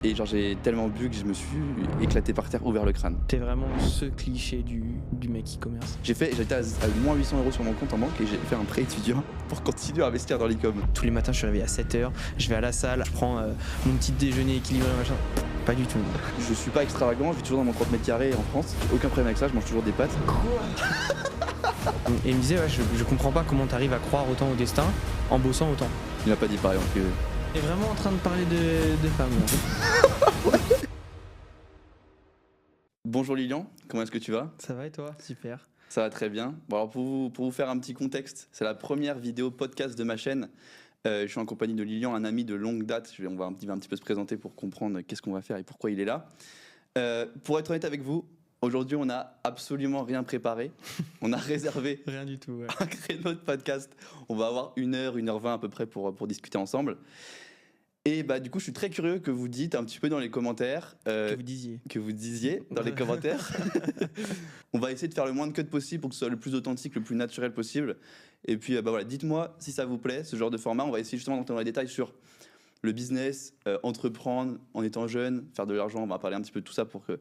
Et genre j'ai tellement bu que je me suis éclaté par terre, ouvert le crâne. T'es vraiment ce cliché du mec e-commerce. J'étais à moins 800 € sur mon compte en banque et j'ai fait un prêt étudiant pour continuer à investir dans l'e-com. Tous les matins, je suis réveillé à 7h, je vais à la salle, je prends mon petit déjeuner équilibré, machin. Pas du tout. Je suis pas extravagant, je vis toujours dans mon 30 mètres carrés en France. Aucun problème avec ça, je mange toujours des pâtes. Et il me disait, ouais, je comprends pas comment t'arrives à croire autant au destin en bossant autant. Il m'a pas dit pareil, donc T'es vraiment en train de parler de femmes. Bonjour Lilian, comment est-ce que tu vas? Ça va et toi? Super. Ça va très bien. Bon alors pour vous faire un petit contexte, c'est la première vidéo podcast de ma chaîne. Je suis en compagnie de Lilian, un ami de longue date. Il va un petit peu se présenter pour comprendre qu'est-ce qu'on va faire et pourquoi il est là. Pour être honnête avec vous, aujourd'hui on n'a absolument rien préparé. On a réservé Rien du tout, ouais. un créneau de podcast. On va avoir 1h, 1h20 à peu près pour discuter ensemble. Et bah du coup je suis très curieux que vous dites un petit peu dans les commentaires Que vous disiez. que vous disiez dans les commentaires. On va essayer de faire le moins de cut possible pour que ce soit le plus authentique, le plus naturel possible. Et puis bah voilà, dites-moi si ça vous plaît ce genre de format. On va essayer justement d'entrer dans les détails sur le business, entreprendre en étant jeune, faire de l'argent. On va parler un petit peu de tout ça pour qu'il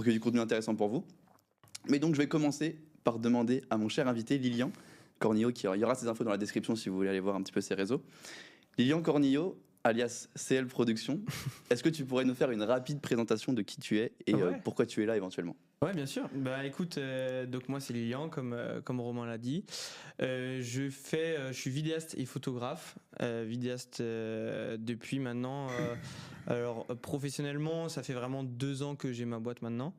y ait du contenu intéressant pour vous. Mais donc je vais commencer par demander à mon cher invité Lilian Cornillo, il y aura ses infos dans la description si vous voulez aller voir un petit peu ses réseaux. Lilian Cornillo, alias CL Productions, est-ce que tu pourrais nous faire une rapide présentation de qui tu es et Ouais. pourquoi tu es là éventuellement? Ouais, bien sûr. Bah écoute, donc moi c'est Lilian, comme Romain l'a dit. Je suis vidéaste et photographe. Vidéaste depuis maintenant. Alors professionnellement, ça fait vraiment 2 ans que j'ai ma boîte maintenant.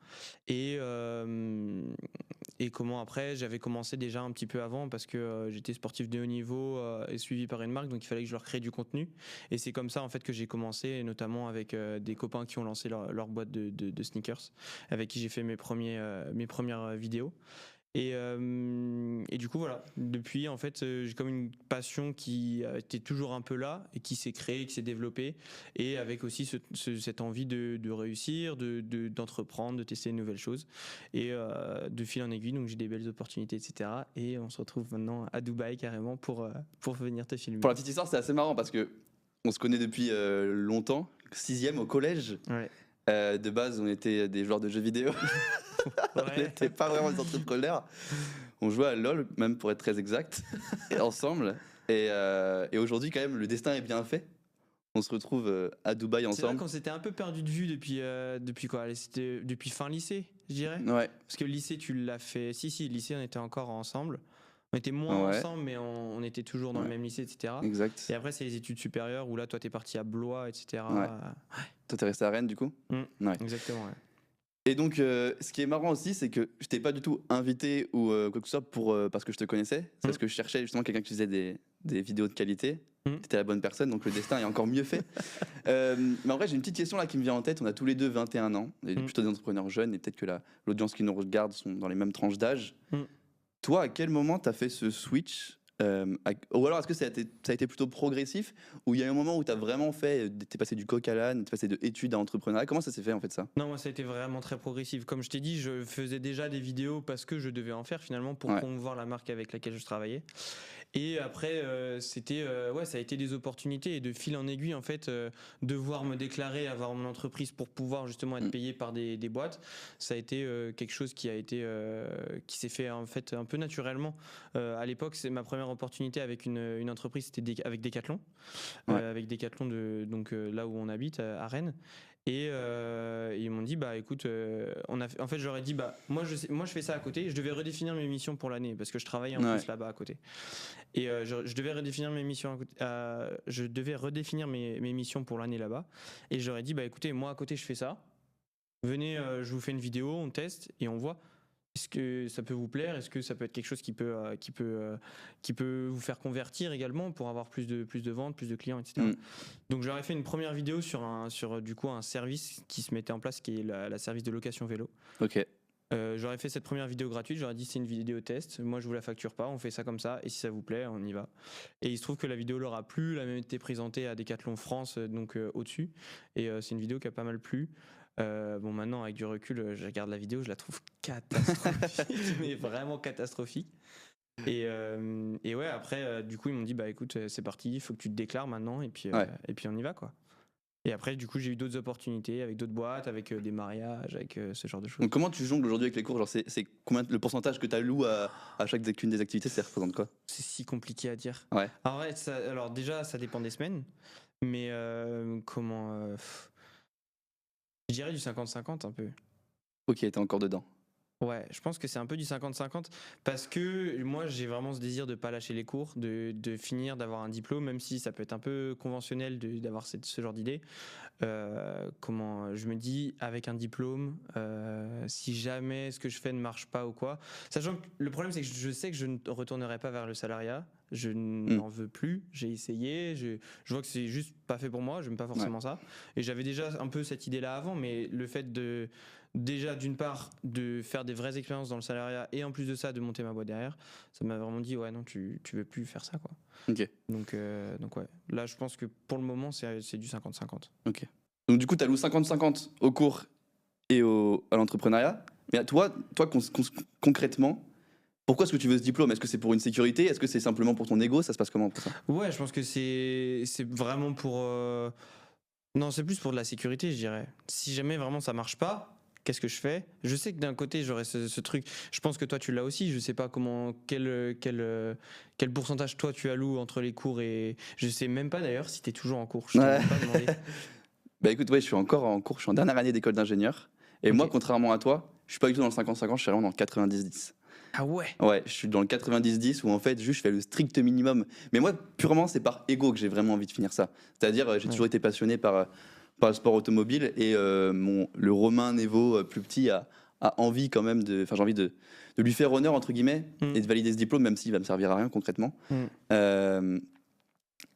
Et comment après, j'avais commencé déjà un petit peu avant parce que j'étais sportif de haut niveau et suivi par une marque, donc il fallait que je leur crée du contenu. Et c'est comme ça en fait que j'ai commencé, notamment avec des copains qui ont lancé leur boîte de sneakers, avec qui j'ai fait mes premières vidéos. Et du coup voilà, depuis en fait j'ai comme une passion qui était toujours un peu là et qui s'est créée, qui s'est développée, et avec aussi cette envie de réussir, d'entreprendre, de tester de nouvelles choses, et de fil en aiguille, donc j'ai des belles opportunités, etc. Et on se retrouve maintenant à Dubaï carrément pour venir te filmer. Pour la petite histoire, c'est assez marrant parce que on se connaît depuis longtemps, 6e au collège. Ouais. De base, on était des joueurs de jeux vidéo. On n'était pas vraiment des entrepreneurs. On jouait à LoL, même pour être très exact, et ensemble. Et aujourd'hui, quand même, le destin est bien fait. On se retrouve à Dubaï C'est vrai ensemble. qu'on s'était un peu perdu de vue depuis quoi? Allez, c'était depuis fin lycée, je dirais. Ouais, Parce que le lycée, tu l'as fait. Si, lycée, on était encore ensemble. On était moins ouais, ensemble, mais on était toujours dans le ouais, même lycée, etc. exact. Et après, c'est les études supérieures où là, toi, t'es parti à Blois, etc. Ouais. Toi, t'es resté à Rennes, du coup? Ouais. Exactement, ouais. Et donc, ce qui est marrant aussi, c'est que je t'ai pas du tout invité ou quoi que ce soit parce que je te connaissais. C'est parce que je cherchais justement quelqu'un qui faisait des vidéos de qualité. T'étais la bonne personne, donc le destin est encore mieux fait. Mais en vrai, j'ai une petite question là qui me vient en tête. On a tous les deux 21 ans, et plutôt des entrepreneurs jeunes, et peut-être que l'audience qui nous regarde sont dans les mêmes tranches d'âge. Toi, à quel moment t'as fait ce switch ou alors est-ce que ça a été plutôt progressif, ou il y a un moment où t'as vraiment t'es passé du coq à l'âne, t'es passé de études à entrepreneuriat? Comment ça s'est fait en fait ça? Non, moi, ça a été vraiment très progressif. Comme je t'ai dit, je faisais déjà des vidéos parce que je devais en faire finalement pour promouvoir la marque avec laquelle je travaillais. Et après, ça a été des opportunités, et de fil en aiguille, en fait, devoir me déclarer, avoir mon entreprise pour pouvoir justement être payé par des boîtes, ça a été quelque chose qui s'est fait en fait un peu naturellement. À l'époque, c'est ma première opportunité avec une entreprise, c'était avec Decathlon, avec Decathlon donc là où on habite à Rennes. Et ils m'ont dit bah écoute, en fait j'aurais dit bah moi je fais ça à côté. Je devais redéfinir mes missions pour l'année parce que je travaillais en plus là-bas à côté. Et je devais redéfinir mes missions mes missions pour l'année là-bas. Et j'aurais dit bah écoutez, moi à côté je fais ça. Venez, je vous fais une vidéo, on teste et on voit. Est-ce que ça peut vous plaire? Est-ce que ça peut être quelque chose qui peut vous faire convertir également pour avoir plus de ventes, plus de clients, etc. Donc j'aurais fait une première vidéo sur du coup un service qui se mettait en place, qui est la service de location vélo. Ok. J'aurais fait cette première vidéo gratuite, j'aurais dit c'est une vidéo test, moi je vous la facture pas, on fait ça comme ça, et si ça vous plaît, on y va. Et il se trouve que la vidéo leur a plu, elle a même été présentée à Decathlon France, donc au-dessus, et c'est une vidéo qui a pas mal plu. Bon, maintenant avec du recul, je regarde la vidéo, je la trouve catastrophique, mais vraiment catastrophique. Et ouais, après du coup ils m'ont dit bah écoute, c'est parti, il faut que tu te déclares maintenant, et puis on y va quoi. Et après, du coup, j'ai eu d'autres opportunités avec d'autres boîtes, avec des mariages, avec ce genre de choses. Donc comment tu jongles aujourd'hui avec les cours? Genre c'est combien le pourcentage que tu alloues à chacune des activités, ça représente quoi? C'est si compliqué à dire. Ouais. Alors déjà, ça dépend des semaines, mais je dirais du 50-50 un peu. Ok, t'es encore dedans. Ouais, je pense que c'est un peu du 50-50 parce que moi j'ai vraiment ce désir de pas lâcher les cours, de finir, d'avoir un diplôme, même si ça peut être un peu conventionnel d'avoir ce genre d'idée. Je me dis avec un diplôme, si jamais ce que je fais ne marche pas ou quoi, sachant que le problème c'est que je sais que je ne retournerai pas vers le salariat, je n'en veux plus, j'ai essayé, je vois que c'est juste pas fait pour moi, j'aime pas forcément ça, et j'avais déjà un peu cette idée là avant, mais le fait de déjà d'une part de faire des vraies expériences dans le salariat et en plus de ça de monter ma boîte derrière, ça m'a vraiment dit ouais non tu veux plus faire ça quoi. Ok. Donc ouais, là je pense que pour le moment c'est du 50-50. Ok. Donc du coup t'alloues 50-50 au cours et à l'entrepreneuriat. Mais toi concrètement, pourquoi est-ce que tu veux ce diplôme? Est-ce que c'est pour une sécurité? Est-ce que c'est simplement pour ton ego? Ça se passe comment pour ça? Ouais, je pense que c'est vraiment pour non, c'est plus pour de la sécurité, je dirais. Si jamais vraiment ça marche pas, qu'est-ce que je fais? Je sais que d'un côté j'aurais ce truc. Je pense que toi tu l'as aussi. Je sais pas quel pourcentage toi tu alloues entre les cours et je sais même pas d'ailleurs si tu es toujours en cours. Je t'ai même pas demandé. Bah écoute, ouais, je suis encore en cours. Je suis en dernière année d'école d'ingénieur. Et moi, contrairement à toi, je suis pas du tout dans le 50-50. Je suis vraiment dans le 90-10. Ah ouais? Ouais, je suis dans le 90-10 où en fait, juste je fais le strict minimum. Mais moi, purement, c'est par ego que j'ai vraiment envie de finir ça. C'est-à-dire, j'ai toujours été passionné par le sport automobile et le Romain Nevo, plus petit, a envie quand même de. Enfin, j'ai envie de lui faire honneur, entre guillemets, et de valider ce diplôme, même s'il va me servir à rien concrètement.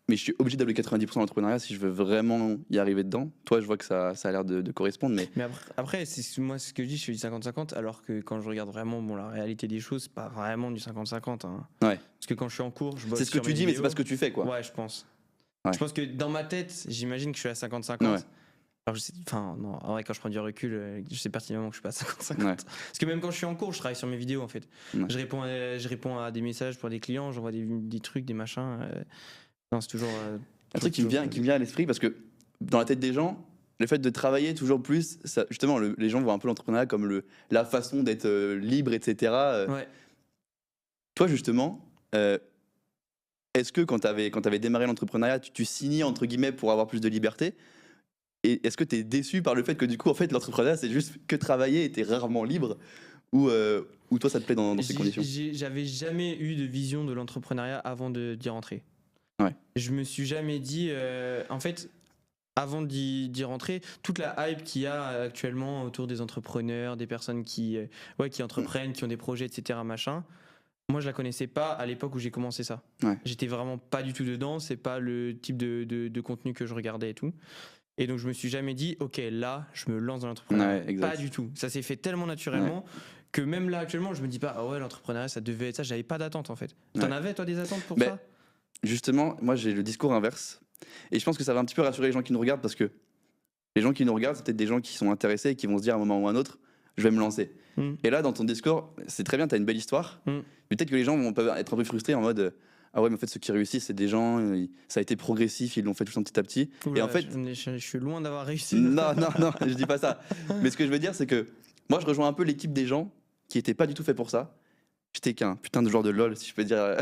Mais je suis obligé d'allouer 90% d'entrepreneuriat si je veux vraiment y arriver dedans. Toi, je vois que ça a l'air de correspondre. Mais après moi, ce que je dis, je fais du 50-50, alors que quand je regarde vraiment la réalité des choses, c'est pas vraiment du 50-50. Hein. Ouais. Parce que quand je suis en cours, je bosse. C'est ce que tu dis, mais c'est pas ce que tu fais, quoi. Ouais, je pense. Ouais. Je pense que dans ma tête, j'imagine que je suis à 50-50. Ouais. Alors non, en vrai, quand je prends du recul, je sais pertinemment que je suis pas à 50-50. Ouais. Parce que même quand je suis en cours, je travaille sur mes vidéos en fait. Ouais. Je réponds à des messages pour des clients, j'envoie des trucs, des machins. Non, c'est toujours. Un truc qui me vient à l'esprit, parce que dans la tête des gens, le fait de travailler toujours plus, ça, justement, les gens voient un peu l'entrepreneuriat comme la façon d'être libre, etc. Ouais. Toi, justement, est-ce que quand tu avais démarré l'entrepreneuriat, tu signais entre guillemets pour avoir plus de liberté? Et est-ce que tu es déçu par le fait que du coup, en fait, l'entrepreneuriat, c'est juste que travailler et tu es rarement libre? Ou toi, ça te plaît dans ces conditions? J'avais jamais eu de vision de l'entrepreneuriat avant d'y rentrer. Ouais. Je me suis jamais dit. En fait, avant d'y rentrer, toute la hype qu'il y a actuellement autour des entrepreneurs, des personnes qui entreprennent, qui ont des projets, etc., machin, moi, je la connaissais pas à l'époque où j'ai commencé ça. Ouais. J'étais vraiment pas du tout dedans, c'est pas le type de contenu que je regardais et tout. Et donc, je me suis jamais dit, ok, là, je me lance dans l'entrepreneuriat. Ouais, pas du tout. Ça s'est fait tellement naturellement que même là, actuellement, je me dis pas, ah ouais, l'entrepreneuriat, ça devait être ça. J'avais pas d'attente en fait. T'en avais, toi, des attentes pour ça? Justement, moi, j'ai le discours inverse. Et je pense que ça va un petit peu rassurer les gens qui nous regardent, parce que les gens qui nous regardent, c'est peut-être des gens qui sont intéressés et qui vont se dire à un moment ou à un autre, je vais me lancer. Et là, dans ton discours, c'est très bien, tu as une belle histoire, mais peut-être que les gens peuvent être un peu frustrés en mode ah ouais, mais en fait, ceux qui réussissent, c'est des gens, ça a été progressif, ils l'ont fait tout le temps petit à petit. Oula, et en fait, je suis loin d'avoir réussi. Non, je dis pas ça. Mais ce que je veux dire, c'est que moi, je rejoins un peu l'équipe des gens qui étaient pas du tout faits pour ça. J'étais qu'un putain de joueur de LoL, si je peux dire.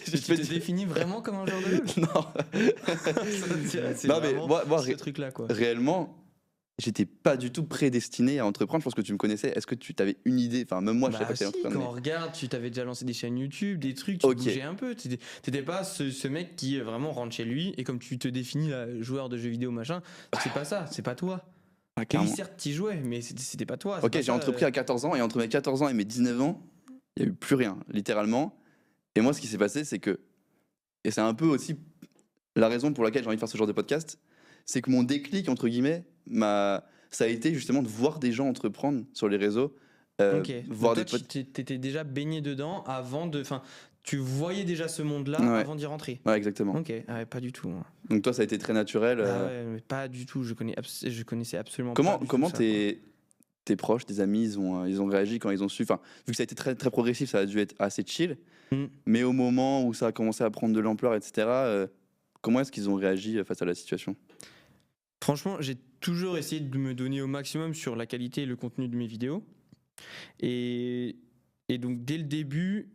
Tu te définis vraiment comme un joueur de LoL? Non. C'est non, mais moi ce truc-là, quoi. Réellement, j'étais pas du tout prédestiné à entreprendre. Je pense que tu me connaissais. Est-ce que tu avais une idée? Enfin, même moi, je savais pas que t'allais entreprendre. Quand on regarde, tu t'avais déjà lancé des chaînes YouTube, des trucs, tu bougeais un peu. T'étais pas ce mec qui vraiment rentre chez lui et comme tu te définis là, joueur de jeux vidéo, machin, c'est pas ça, c'est pas toi. Oui, certes, t'y jouais, mais c'était pas toi. Ok, j'ai entrepris à 14 ans et entre mes 14 ans et mes 19 ans, il n'y a eu plus rien, littéralement. Et moi, ce qui s'est passé, c'est que, et c'est un peu aussi la raison pour laquelle j'ai envie de faire ce genre de podcast, c'est que mon déclic, entre guillemets, ça a été justement de voir des gens entreprendre sur les réseaux. Voir donc toi, t'étais déjà baigné dedans avant de... Enfin, tu voyais déjà ce monde-là avant d'y rentrer. Ouais, exactement. Ok, pas du tout. Donc toi, ça a été très naturel. Ouais, mais pas du tout. Je connaissais absolument pas. Comment tes proches, tes amis, ils ont réagi quand ils ont su. Enfin, vu que ça a été très, très progressif, ça a dû être assez chill. Mais au moment où ça a commencé à prendre de l'ampleur, etc., comment est-ce qu'ils ont réagi face à la situation? Franchement, j'ai toujours essayé de me donner au maximum sur la qualité et le contenu de mes vidéos. Et, et donc, dès le début,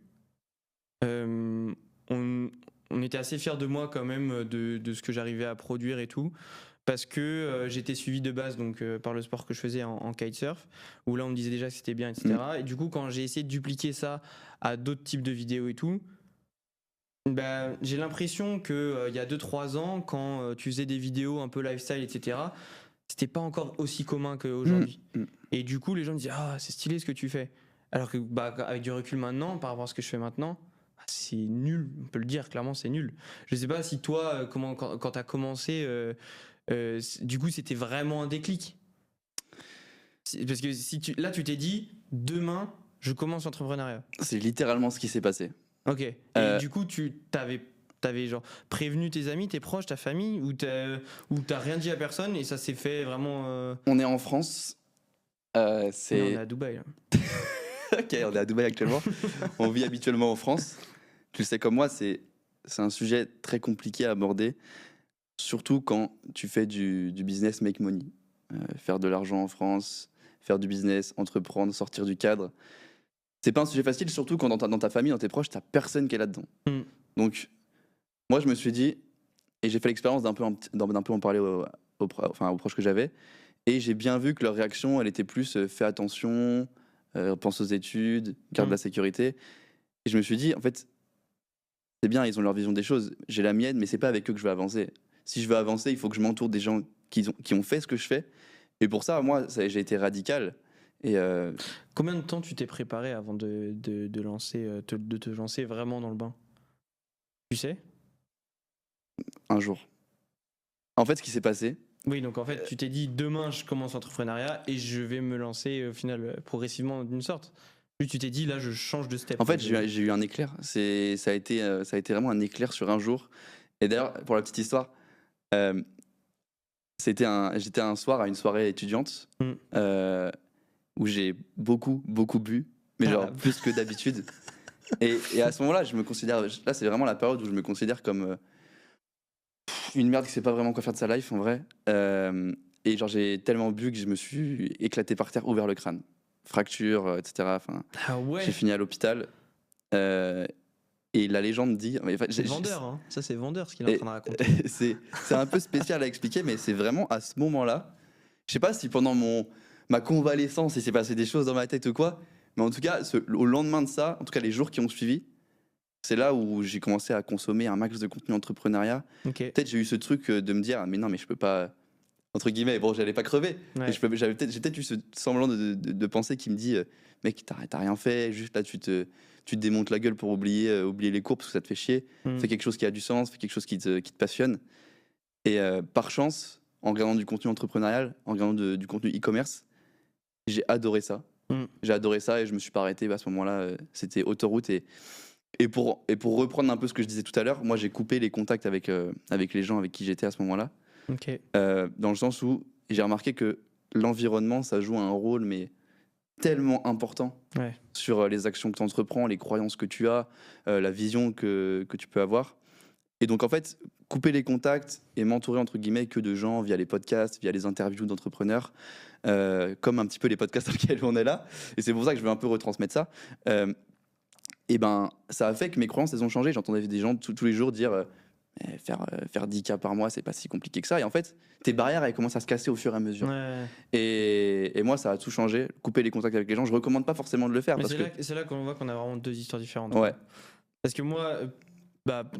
on, on était assez fiers de moi quand même, de ce que j'arrivais à produire et tout. Parce que j'étais suivi de base donc, par le sport que je faisais en kitesurf, où là on me disait déjà que c'était bien, etc. Et du coup, quand j'ai essayé de dupliquer ça à d'autres types de vidéos et tout, bah, j'ai l'impression que il y a 2-3 ans, quand tu faisais des vidéos un peu lifestyle, etc., c'était pas encore aussi commun qu'aujourd'hui. Et du coup, les gens me disaient ah, c'est stylé ce que tu fais. Alors que bah, avec du recul maintenant, par rapport à ce que je fais maintenant, bah, c'est nul. On peut le dire clairement, c'est nul. Je sais pas si toi, quand t'as commencé, du coup, c'était vraiment un déclic. Parce que si là, tu t'es dit demain, je commence l'entrepreneuriat. C'est littéralement ce qui s'est passé. Ok. Et du coup, t'avais genre prévenu tes amis, tes proches, ta famille, ou t'as rien dit à personne et ça s'est fait vraiment. On est en France. Non, on est à Dubaï là. Ok, on est à Dubaï actuellement. On vit habituellement en France. Tu le sais comme moi, c'est un sujet très compliqué à aborder, surtout quand tu fais du business make money. Faire de l'argent en France, faire du business, entreprendre, sortir du cadre. C'est pas un sujet facile, surtout quand dans ta famille, dans tes proches, t'as personne qui est là-dedans. Donc, moi, je me suis dit, et j'ai fait l'expérience d'un peu en parler aux proches que j'avais, et j'ai bien vu que leur réaction, elle était plus fais attention, pense aux études, garde la sécurité. Et je me suis dit, en fait, c'est bien, ils ont leur vision des choses. J'ai la mienne, mais c'est pas avec eux que je veux avancer. Si je veux avancer, il faut que je m'entoure des gens qui ont fait ce que je fais. Et pour ça, moi, j'ai été radical. Et combien de temps tu t'es préparé avant de te lancer vraiment dans le bain? Tu sais? Un jour. En fait, ce qui s'est passé. Oui, donc en fait, tu t'es dit demain, je commence l'entrepreneuriat et je vais me lancer au final progressivement d'une sorte. Puis tu t'es dit là, je change de step. En fait, j'ai eu un éclair. Ça a été vraiment un éclair sur un jour. Et d'ailleurs, pour la petite histoire, j'étais un soir à une soirée étudiante où j'ai beaucoup bu, mais genre plus que d'habitude. Et à ce moment-là, je me considère. Là, c'est vraiment la période où je me considère comme une merde qui sait pas vraiment quoi faire de sa life en vrai. Et genre, j'ai tellement bu que je me suis éclaté par terre, ouvert le crâne. Fracture, etc. Enfin, j'ai fini à l'hôpital. Et la légende dit. C'est vendeur, hein. Ça, c'est vendeur ce qu'il est en train de raconter. c'est un peu spécial à expliquer, mais c'est vraiment à ce moment-là. Je sais pas si pendant ma convalescence, il s'est passé des choses dans ma tête ou quoi, mais en tout cas, au lendemain de ça, en tout cas les jours qui ont suivi, c'est là où j'ai commencé à consommer un max de contenu entrepreneuriat. Peut-être j'ai eu ce truc de me dire, mais non, mais je peux pas. Entre guillemets, bon, j'allais pas crever. Ouais. J'ai peut-être eu ce semblant de pensée qui me dit, mec, t'as rien fait, juste là, tu te démontes la gueule pour oublier les cours parce que ça te fait chier. Fais quelque chose qui a du sens, fais quelque chose qui te passionne. Et par chance, en regardant du contenu entrepreneurial, en regardant du contenu e-commerce, j'ai adoré ça. J'ai adoré ça et je me suis pas arrêté. À ce moment-là, c'était autoroute. Et pour reprendre un peu ce que je disais tout à l'heure, moi, j'ai coupé les contacts avec les gens avec qui j'étais à ce moment-là. Dans le sens où j'ai remarqué que l'environnement, ça joue un rôle, mais tellement important sur les actions que tu entreprends, les croyances que tu as, la vision que tu peux avoir. Et donc, en fait, couper les contacts et m'entourer, entre guillemets, que de gens via les podcasts, via les interviews d'entrepreneurs, comme un petit peu les podcasts dans lesquels on est là. Et c'est pour ça que je veux un peu retransmettre ça. Et ben, ça a fait que mes croyances, elles ont changé. J'entendais des gens tous les jours dire faire 10K par mois, c'est pas si compliqué que ça. Et en fait, tes barrières, elles commencent à se casser au fur et à mesure. Et moi, ça a tout changé. Couper les contacts avec les gens, je recommande pas forcément de le faire. Mais c'est là qu'on voit qu'on a vraiment deux histoires différentes. Ouais. Parce que moi,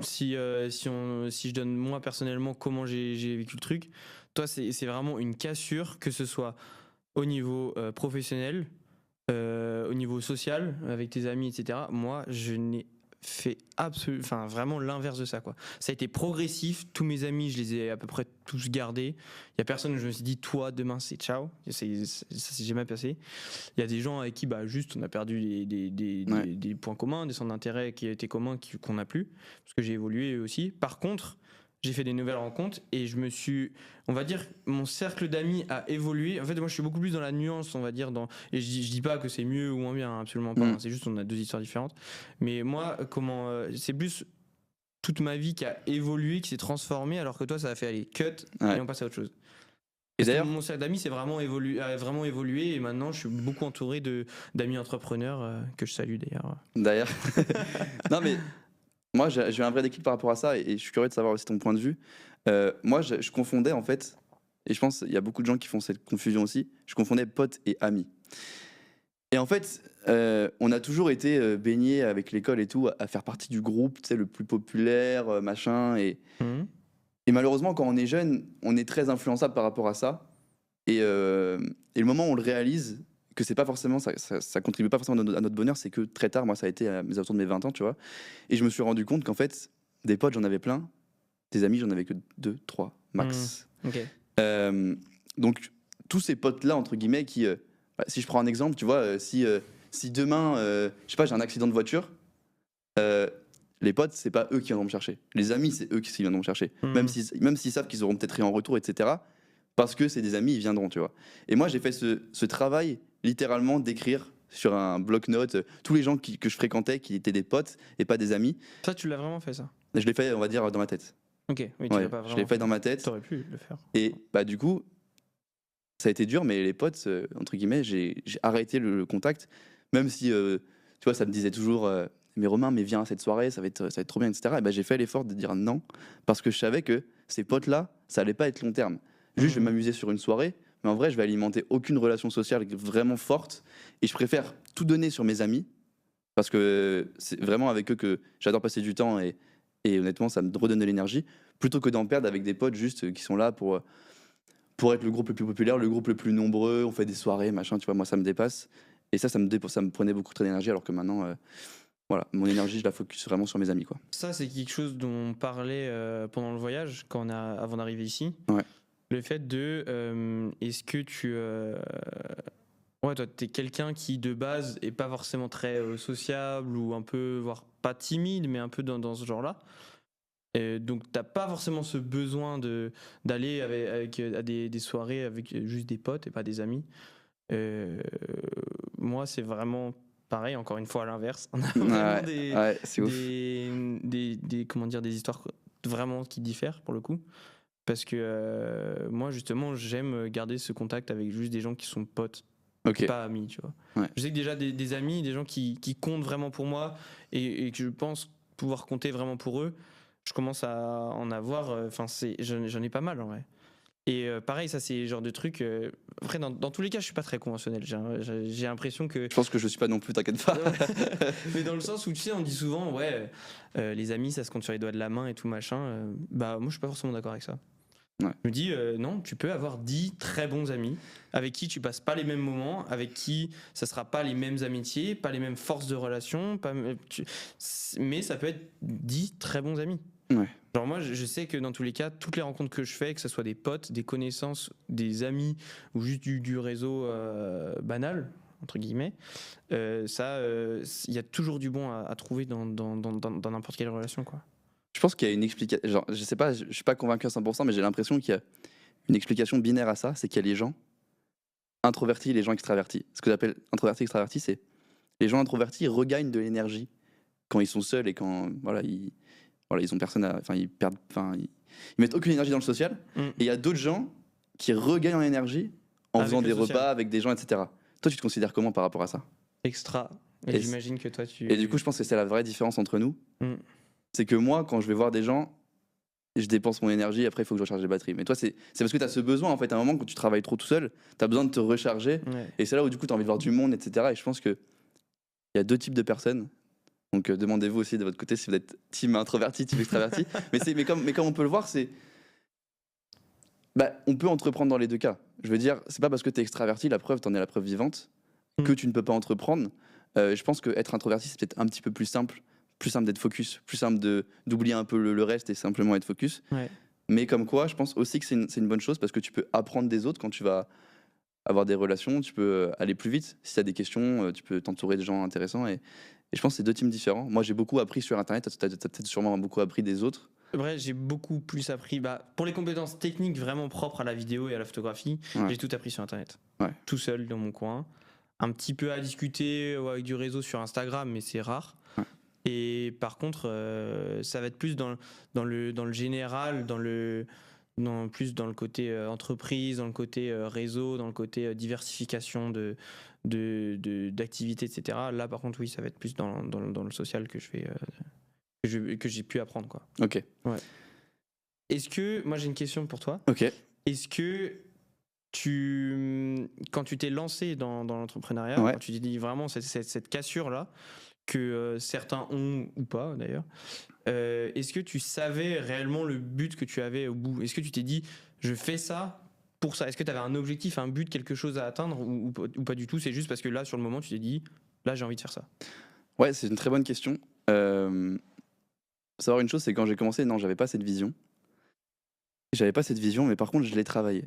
si je donne moi personnellement comment j'ai vécu le truc, toi, c'est vraiment une cassure, que ce soit au niveau professionnel, au niveau social, avec tes amis, etc. Moi, je n'ai fait vraiment l'inverse de ça, quoi. Ça a été progressif. Tous mes amis, je les ai à peu près tous gardés. Il y a personne où je me suis dit toi demain c'est ciao. Ça s'est jamais passé. Il y a des gens avec qui juste on a perdu des points communs, des centres d'intérêt qui étaient communs qu'on n'a plus parce que j'ai évolué aussi. Par contre, j'ai fait des nouvelles rencontres et on va dire, mon cercle d'amis a évolué. En fait, moi, je suis beaucoup plus dans la nuance, on va dire. Et je dis pas que c'est mieux ou moins bien, absolument pas. C'est juste, on a deux histoires différentes. Mais moi, c'est plus toute ma vie qui a évolué, qui s'est transformée, alors que toi, ça a fait aller cut et on passe à autre chose. Et d'ailleurs, mon cercle d'amis a vraiment évolué et maintenant je suis beaucoup entouré d'amis entrepreneurs que je salue d'ailleurs. non mais moi j'ai eu un vrai déclic par rapport à ça et je suis curieux de savoir aussi ton point de vue. Moi je confondais en fait, et je pense qu'il y a beaucoup de gens qui font cette confusion aussi, je confondais potes et amis. Et en fait, on a toujours été baignés avec l'école et tout, à faire partie du groupe, tu sais, le plus populaire, machin. Mhm. Et malheureusement, quand on est jeune, on est très influençable par rapport à ça. Et le moment où on le réalise, que c'est pas forcément, ça contribue pas forcément à notre bonheur, c'est que très tard, moi ça a été à mes autour de mes 20 ans, tu vois. Et je me suis rendu compte qu'en fait, des potes, j'en avais plein, des amis, j'en avais que 2, 3, max. Ok. Donc, tous ces potes-là, entre guillemets, si je prends un exemple, tu vois, si demain, je sais pas, j'ai un accident de voiture, les potes, c'est pas eux qui viendront me chercher. Les amis, c'est eux qui viendront me chercher. Même s'ils savent qu'ils auront peut-être rien en retour, etc. Parce que c'est des amis, ils viendront, tu vois. Et moi, j'ai fait ce travail, littéralement, d'écrire sur un bloc-notes tous les gens que je fréquentais, qui étaient des potes et pas des amis. Ça, tu l'as vraiment fait, ça? Je l'ai fait, on va dire, dans ma tête. Ok, oui, tu Ouais, l'as pas vraiment je l'ai fait dans ma tête. T'aurais pu le faire. Et bah, du coup, ça a été dur, mais les potes, entre guillemets, j'ai arrêté le contact, même si, tu vois, ça me disait toujours, mais Romain, mais viens à cette soirée, ça va être trop bien, etc. Et bah, j'ai fait l'effort de dire non, parce que je savais que ces potes-là, ça allait pas être long terme. Juste, je vais m'amuser sur une soirée, mais en vrai, je vais alimenter aucune relation sociale vraiment forte, et je préfère tout donner sur mes amis, parce que c'est vraiment avec eux que j'adore passer du temps, et honnêtement, ça me redonne de l'énergie, plutôt que d'en perdre avec des potes juste qui sont là pour être le groupe le plus populaire, le groupe le plus nombreux, on fait des soirées, machin, tu vois, moi ça me dépasse. Et ça me prenait beaucoup trop d'énergie, alors que maintenant, voilà, mon énergie, je la focus vraiment sur mes amis, quoi. Ça, c'est quelque chose dont on parlait pendant le voyage, avant d'arriver ici. Ouais. Le fait de, est-ce que ouais, toi, t'es quelqu'un qui, de base, est pas forcément très sociable ou un peu, voire pas timide, mais un peu dans ce genre-là. Donc t'as pas forcément ce besoin d'aller à des soirées avec juste des potes et pas des amis. Moi, c'est vraiment pareil, encore une fois à l'inverse. On a vraiment Ouais, c'est ouf. comment dire, des histoires vraiment qui diffèrent pour le coup. Parce que moi, justement, j'aime garder ce contact avec juste des gens qui sont potes, Ok. pas amis, tu vois. Ouais. Je sais que déjà des amis, des gens qui comptent vraiment pour moi et que je pense pouvoir compter vraiment pour eux, je commence à en avoir. Enfin, j'en ai pas mal en vrai. Et pareil, ça c'est le genre de truc. Après, dans tous les cas, je suis pas très conventionnel. J'ai l'impression que. Je pense que je suis pas non plus, t'inquiète pas. Mais dans le sens où tu sais, on dit souvent, ouais, les amis, ça se compte sur les doigts de la main et tout machin. Bah, moi, je suis pas forcément d'accord avec ça. Ouais. Je me dis, non, tu peux avoir 10 très bons amis avec qui tu passes pas les mêmes moments, avec qui ça sera pas les mêmes amitiés, pas les mêmes forces de relation, mais ça peut être 10 très bons amis. Ouais. Genre moi, je sais que dans tous les cas, toutes les rencontres que je fais, que ce soit des potes, des connaissances, des amis ou juste du réseau banal, entre guillemets, il y a toujours du bon à trouver dans n'importe quelle relation, quoi. Je pense qu'il y a une explication. Genre, je sais pas, je suis pas convaincu à 100%, mais j'ai l'impression qu'il y a une explication binaire à ça, c'est qu'il y a les gens introvertis et les gens extravertis. Ce que j'appelle introvertis, extravertis, c'est les gens introvertis regagnent de l'énergie quand ils sont seuls et quand ils ont personne à, enfin ils perdent, enfin ils mettent aucune énergie dans le social. Et il y a d'autres gens qui regagnent en énergie en faisant des repas avec des gens, etc. Toi, tu te considères comment par rapport à ça? Extra. Et j'imagine que toi, Et du coup, je pense que c'est la vraie différence entre nous. C'est que moi, quand je vais voir des gens, je dépense mon énergie, après il faut que je recharge les batteries. Mais toi, c'est parce que tu as ce besoin, en fait, à un moment, quand tu travailles trop tout seul, tu as besoin de te recharger. Ouais. Et c'est là où, du coup, tu as envie de voir du monde, etc. Et je pense qu'il y a deux types de personnes. Donc, demandez-vous aussi de votre côté si vous êtes team introverti, team extraverti. mais comme on peut le voir, on peut entreprendre dans les deux cas. Je veux dire, c'est pas parce que tu es extraverti, la preuve, t'en es la preuve vivante, que tu ne peux pas entreprendre. Je pense qu'être introverti, c'est peut-être un petit peu plus simple d'être focus, plus simple d'oublier un peu le reste et simplement être focus. Ouais. Mais comme quoi, je pense aussi que c'est une bonne chose parce que tu peux apprendre des autres quand tu vas avoir des relations, tu peux aller plus vite. Si tu as des questions, tu peux t'entourer de gens intéressants. Et je pense que c'est deux teams différents. Moi, j'ai beaucoup appris sur Internet, tu as peut-être sûrement beaucoup appris des autres. Bref, j'ai beaucoup plus appris. Pour les compétences techniques vraiment propres à la vidéo et à la photographie, j'ai tout appris sur Internet. Ouais. Tout seul dans mon coin. Un petit peu à discuter avec du réseau sur Instagram, mais c'est rare. Ouais. Et par contre, ça va être plus dans le général, dans plus dans le côté entreprise, dans le côté réseau, dans le côté diversification d'activités, etc. Là, par contre, oui, ça va être plus dans le social que que j'ai pu apprendre, quoi. Ok. Ouais. Moi, j'ai une question pour toi. Ok. Est-ce que quand tu t'es lancé dans l'entrepreneuriat, quand tu t'es dit vraiment cette cassure-là, que certains ont ou pas d'ailleurs, est-ce que tu savais réellement le but que tu avais au bout? Est-ce que tu t'es dit, je fais ça pour ça? Est-ce que tu avais un objectif, un but, quelque chose à atteindre ou pas du tout? C'est juste parce que là, sur le moment, tu t'es dit, là, j'ai envie de faire ça. Ouais, c'est une très bonne question. Savoir une chose, c'est quand j'ai commencé, non, j'avais pas cette vision. J'avais pas cette vision, mais par contre, je l'ai travaillé.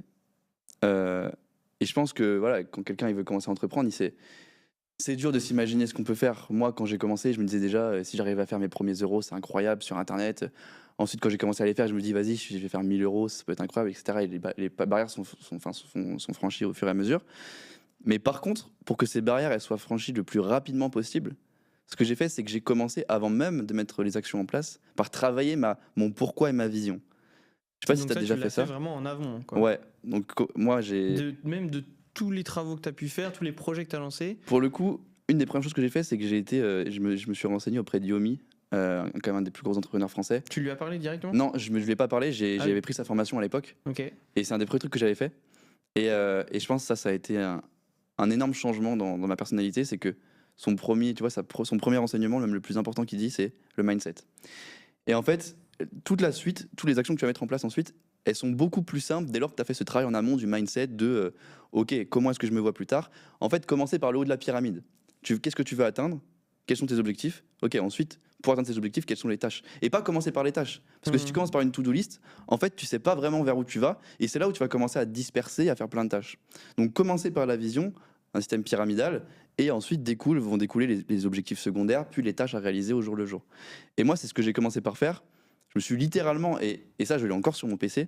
Et je pense que voilà, quand quelqu'un il veut commencer à entreprendre, c'est dur de s'imaginer ce qu'on peut faire. Moi, quand j'ai commencé, je me disais déjà, si j'arrive à faire mes premiers euros, c'est incroyable sur Internet. Ensuite, quand j'ai commencé à les faire, je me dis, vas-y, je vais faire 1000 euros, ça peut être incroyable, etc. Et les barrières sont franchies au fur et à mesure. Mais par contre, pour que ces barrières elles soient franchies le plus rapidement possible, ce que j'ai fait, c'est que j'ai commencé, avant même de mettre les actions en place, par travailler mon pourquoi et ma vision. Je sais pas si tu as déjà fait ça. Vraiment en avant, quoi. Ouais, donc moi même de tous les travaux que tu as pu faire, tous les projets que tu as lancés. Pour le coup, une des premières choses que j'ai fait, c'est que je me suis renseigné auprès d'Yomi, quand même un des plus gros entrepreneurs français. Tu lui as parlé directement? Non, je lui ai pas parlé, j'avais pris sa formation à l'époque. Okay. Et c'est un des premiers trucs que j'avais fait. Et je pense que ça a été un énorme changement dans ma personnalité, c'est que son premier renseignement, même le plus important qu'il dit, c'est le mindset. Et en fait, toute la suite, toutes les actions que tu vas mettre en place ensuite, elles sont beaucoup plus simples dès lors que tu as fait ce travail en amont du mindset de ok, comment est-ce que je me vois plus tard. En fait, commencer par le haut de la pyramide. Qu'est-ce que tu veux atteindre? Quels sont tes objectifs? Ok, ensuite, pour atteindre ces objectifs, quelles sont les tâches? Et pas commencer par les tâches. Parce que si tu commences par une to-do list, en fait, tu sais pas vraiment vers où tu vas. Et c'est là où tu vas commencer à te disperser, à faire plein de tâches. Donc, commencer par la vision, un système pyramidal, et ensuite vont découler les objectifs secondaires, puis les tâches à réaliser au jour le jour. Et moi, c'est ce que j'ai commencé par faire. Je me suis littéralement, et ça je l'ai encore sur mon PC,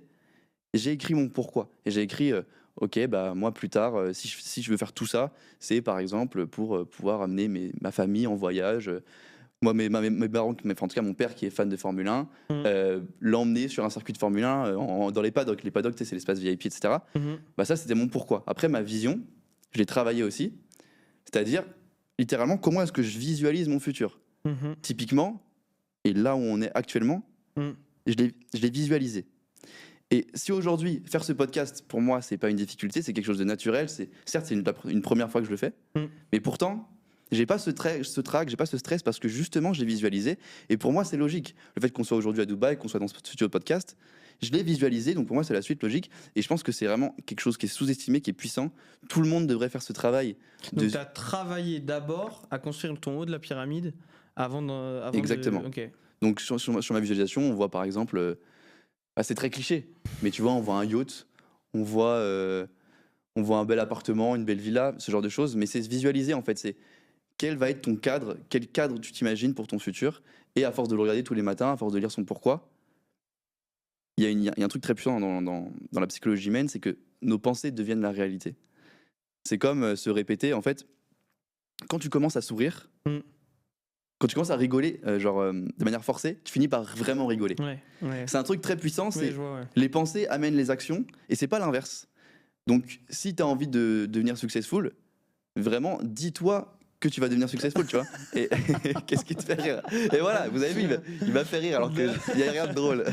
j'ai écrit mon pourquoi. Et j'ai écrit, ok, bah moi plus tard, si je veux faire tout ça, c'est par exemple pour pouvoir amener ma famille en voyage. Moi, mes parents, en tout cas mon père qui est fan de Formule 1, l'emmener sur un circuit de Formule 1 dans les paddocks. Les paddocks, c'est l'espace VIP, etc. Bah ça, c'était mon pourquoi. Après, ma vision, je l'ai travaillée aussi. C'est-à-dire, littéralement, comment est-ce que je visualise mon futur? Typiquement, et là où on est actuellement, je l'ai visualisé. Et si aujourd'hui, faire ce podcast, pour moi, c'est pas une difficulté, c'est quelque chose de naturel. Certes, c'est une première fois que je le fais, mais pourtant, j'ai pas ce trac, j'ai pas ce stress parce que justement, je l'ai visualisé. Et pour moi, c'est logique. Le fait qu'on soit aujourd'hui à Dubaï, qu'on soit dans ce studio de podcast, je l'ai visualisé, donc pour moi, c'est la suite logique. Et je pense que c'est vraiment quelque chose qui est sous-estimé, qui est puissant. Tout le monde devrait faire ce travail. Donc, tu as travaillé d'abord à construire ton haut de la pyramide avant Exactement. Okay. Donc, sur ma visualisation, on voit par exemple. C'est très cliché, mais tu vois, on voit un yacht, on voit un bel appartement, une belle villa, ce genre de choses. Mais c'est se visualiser en fait. C'est quel va être ton cadre, quel cadre tu t'imagines pour ton futur. Et à force de le regarder tous les matins, à force de lire son pourquoi, il y a un truc très puissant dans la psychologie humaine, c'est que nos pensées deviennent la réalité. C'est comme se répéter, en fait, quand tu commences à sourire, quand tu commences à rigoler, de manière forcée, tu finis par vraiment rigoler. Ouais. C'est un truc très puissant, c'est ouais. Les pensées amènent les actions, et c'est pas l'inverse. Donc, si tu as envie de devenir successful, vraiment, dis-toi que tu vas devenir successful, tu vois. Et qu'est-ce qui te fait rire? Et voilà, vous avez vu, il m'a fait rire alors qu'il n'y a rien de drôle.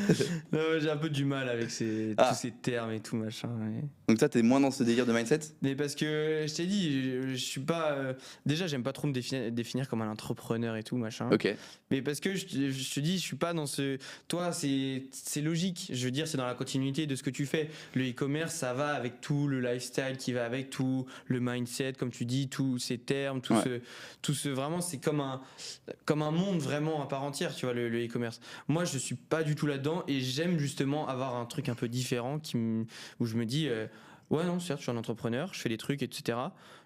Non, j'ai un peu du mal avec tous ces termes et tout machin. Ouais. Donc ça, t'es moins dans ce délire de mindset? Mais parce que je t'ai dit, je suis pas. Déjà, j'aime pas trop me définir comme un entrepreneur et tout machin. Ok. Mais parce que je te dis, je suis pas dans ce. Toi, c'est logique. Je veux dire, c'est dans la continuité de ce que tu fais. Le e-commerce, ça va avec tout le lifestyle qui va avec, tout le mindset, comme tu dis, tous ces termes, tout ce vraiment, c'est comme un monde vraiment à part entière, tu vois, le e-commerce. Moi, je suis pas du tout là-dedans et j'aime justement avoir un truc un peu différent où je me dis, ouais, non, certes, je suis un entrepreneur, je fais des trucs, etc.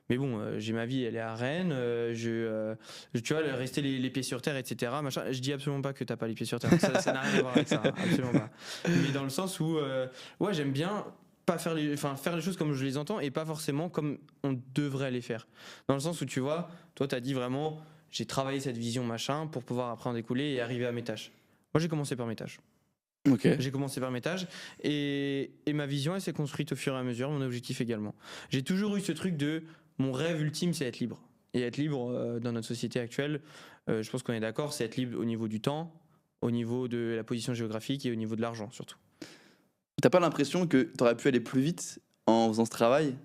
Mais bon, j'ai ma vie, elle est à Rennes, tu vois, rester les pieds sur terre, etc. Machin. Je dis absolument pas que t'as pas les pieds sur terre, ça n'a rien à voir avec ça, absolument pas. Mais dans le sens où, ouais, j'aime bien faire les choses comme je les entends et pas forcément comme on devrait les faire. Dans le sens où, tu vois, toi, t'as dit vraiment, j'ai travaillé cette vision, machin, pour pouvoir après en découler et arriver à mes tâches. Moi, j'ai commencé par mes tâches. Ok. J'ai commencé par mes tâches et ma vision, elle s'est construite au fur et à mesure, mon objectif également. J'ai toujours eu ce truc de mon rêve ultime, c'est être libre. Et être libre dans notre société actuelle, je pense qu'on est d'accord, c'est être libre au niveau du temps, au niveau de la position géographique et au niveau de l'argent surtout. T'as pas l'impression que t'aurais pu aller plus vite en faisant ce travail?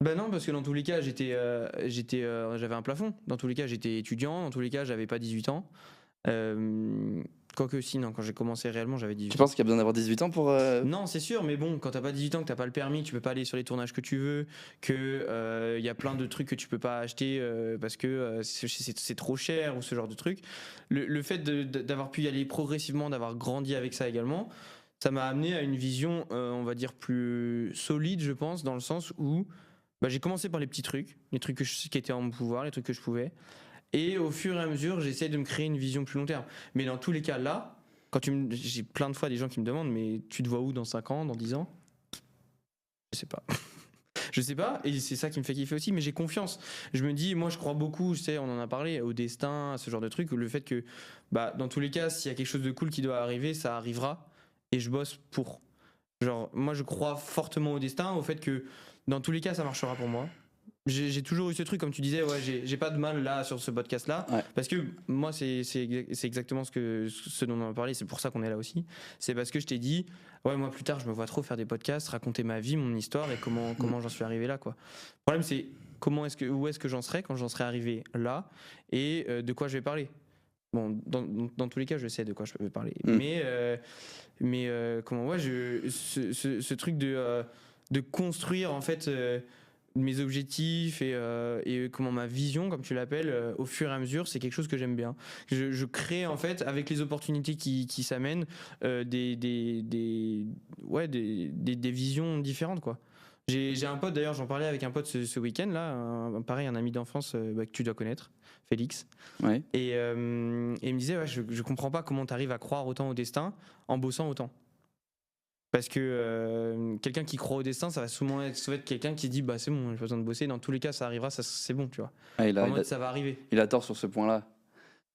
Ben non, parce que dans tous les cas, j'avais un plafond. Dans tous les cas, j'étais étudiant. Dans tous les cas, j'avais pas 18 ans. Euh, Quoique si, non, quand j'ai commencé réellement, j'avais Tu 18 ans. penses qu'il y a besoin d'avoir 18 ans pour... Non, c'est sûr, mais bon, quand t'as pas 18 ans, que t'as pas le permis, tu peux pas aller sur les tournages que tu veux, que y a plein de trucs que tu peux pas acheter parce que c'est trop cher ou ce genre de trucs. Le fait d'avoir pu y aller progressivement, d'avoir grandi avec ça également, ça m'a amené à une vision, on va dire, plus solide, je pense, dans le sens où bah, j'ai commencé par les petits trucs, les trucs qui étaient en mon pouvoir, les trucs que je pouvais. Et au fur et à mesure, j'essaie de me créer une vision plus long terme. Mais dans tous les cas, là, j'ai plein de fois des gens qui me demandent, mais tu te vois où dans 5 ans, dans 10 ans? Je sais pas. Je sais pas, et c'est ça qui me fait kiffer aussi, mais j'ai confiance. Je me dis, moi je crois beaucoup, on en a parlé, au destin, à ce genre de truc, le fait que, bah, dans tous les cas, s'il y a quelque chose de cool qui doit arriver, ça arrivera, et je bosse pour. Genre, moi je crois fortement au destin, au fait que, dans tous les cas, ça marchera pour moi. J'ai toujours eu ce truc, comme tu disais, ouais, j'ai pas de mal là sur ce podcast-là, Ouais. parce que moi, c'est exactement ce dont on a parlé, c'est pour ça qu'on est là aussi. C'est parce que je t'ai dit, ouais, moi plus tard, je me vois trop faire des podcasts, raconter ma vie, mon histoire et comment j'en suis arrivé là, quoi. Le problème, c'est où est-ce que j'en serais quand j'en serais arrivé là et de quoi je vais parler. Bon, dans tous les cas, je sais de quoi je peux parler, mais comment, ouais, ce truc de construire en fait. Mes objectifs et comment ma vision, comme tu l'appelles, au fur et à mesure, c'est quelque chose que j'aime bien. Je crée en fait, avec les opportunités qui s'amènent, des visions différentes, quoi. J'ai un pote, d'ailleurs, j'en parlais avec un pote ce week-end, là, pareil, un ami d'enfance que tu dois connaître, Félix. Ouais. Et il me disait, ouais, je comprends pas comment tu arrives à croire autant au destin en bossant autant. Parce que quelqu'un qui croit au destin, ça va souvent être quelqu'un qui dit bah c'est bon, j'ai pas besoin de bosser, dans tous les cas ça arrivera, c'est bon, tu vois. Ah, En mode ça va arriver. il a tort sur ce point-là.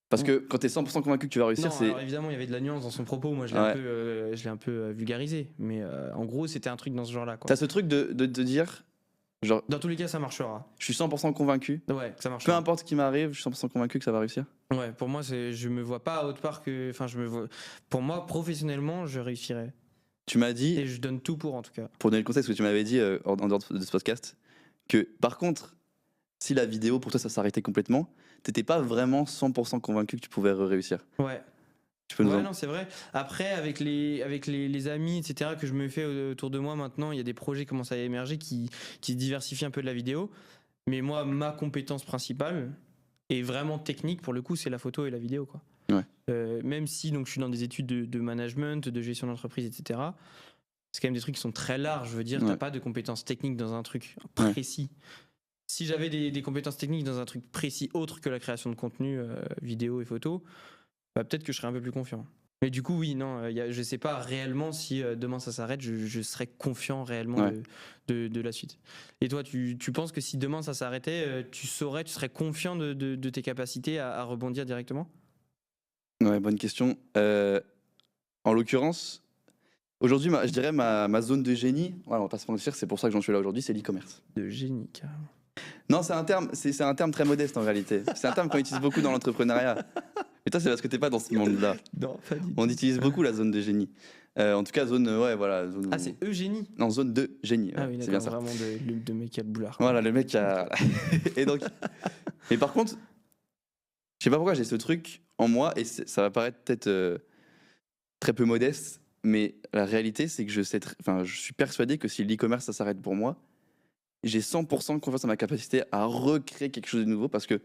Parce que quand t'es 100% convaincu que tu vas réussir, non, alors évidemment il y avait de la nuance dans son propos, moi je l'ai un peu vulgarisé, mais en gros c'était un truc dans ce genre-là, quoi. T'as ce truc de dire, genre, Dans tous les cas ça marchera. je suis 100% convaincu, Ouais, ça marchera. peu importe ce qui m'arrive, je suis 100% convaincu que ça va réussir. Ouais, pour moi je me vois pas à autre part que, pour moi professionnellement je réussirais. Tu m'as dit, et je donne tout pour, en tout cas. Pour donner le contexte, que tu m'avais dit en dehors de ce podcast, que par contre, si la vidéo pour toi ça s'arrêtait complètement, t'étais pas vraiment 100% convaincu que tu pouvais réussir. Ouais. Tu peux nous Ouais, non, c'est vrai. Après, avec les amis, etc., que je me fais autour de moi maintenant, il y a des projets qui commencent à émerger qui diversifient un peu de la vidéo. Mais moi, ma compétence principale est vraiment technique, pour le coup, c'est la photo et la vidéo, quoi. Ouais. Même si donc, je suis dans des études de management, de gestion d'entreprise, etc., c'est quand même des trucs qui sont très larges. Je veux dire, t'as pas de compétences techniques dans un truc précis. Si j'avais des compétences techniques dans un truc précis autre que la création de contenu, vidéo et photo, bah, peut-être que je serais un peu plus confiant. Mais du coup, oui, non, je sais pas réellement si demain ça s'arrête, je serais confiant réellement de la suite. Et toi, tu penses que si demain ça s'arrêtait, tu serais confiant de tes capacités à rebondir directement? Ouais, bonne question. En l'occurrence, aujourd'hui, je dirais ma zone de génie, on va pas se mentir, c'est pour ça que j'en suis là aujourd'hui, c'est l'e-commerce. De génie, carrément. Non, c'est un terme très modeste en réalité. C'est un terme qu'on utilise beaucoup dans l'entrepreneuriat. Et toi, c'est parce que t'es pas dans ce monde-là. Non, pas du tout. On utilise beaucoup la zone de génie. En tout cas, zone, zone. Ah, c'est Eugénie? Non, zone de génie. Ah oui, c'est bien ça. Vraiment de mec qui a le boulard. Voilà, le mec qui a. Et donc. Mais par contre, je sais pas pourquoi j'ai ce truc en moi, et ça va paraître peut-être très peu modeste, mais la réalité, c'est que je suis persuadé que si l'e-commerce ça s'arrête pour moi, j'ai 100% confiance en ma capacité à recréer quelque chose de nouveau, parce que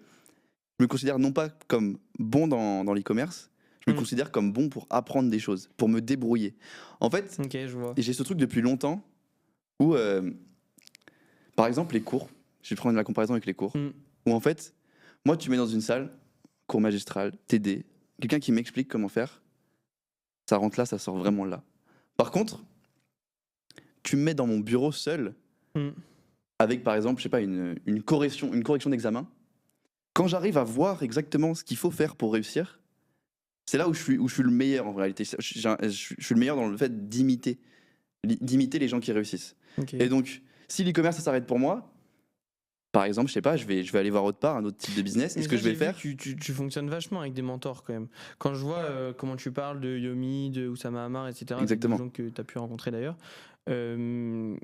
je me considère non pas comme bon dans l'e-commerce, je me considère comme bon pour apprendre des choses, pour me débrouiller. En fait, je vois. j'ai ce truc depuis longtemps où, par exemple, les cours, je vais prendre la comparaison avec les cours, où en fait, moi, tu mets dans une salle, cours magistral, TD, quelqu'un qui m'explique comment faire, ça rentre là, ça sort vraiment là. Par contre, tu me mets dans mon bureau seul, avec par exemple, je sais pas, une correction d'examen. Quand j'arrive à voir exactement ce qu'il faut faire pour réussir, c'est là où je suis le meilleur en réalité. Je suis le meilleur dans le fait d'imiter les gens qui réussissent. Ok. Et donc, si l'e-commerce ça s'arrête pour moi, par exemple, je sais pas, je vais aller voir autre part, un autre type de business. Mais Et ce que ça, je vais j'ai vu faire, que tu fonctionnes vachement avec des mentors quand même. Quand je vois comment tu parles de Yomi, de Oussama Hamar, etc., c'est des exactement. gens que tu as pu rencontrer d'ailleurs, euh,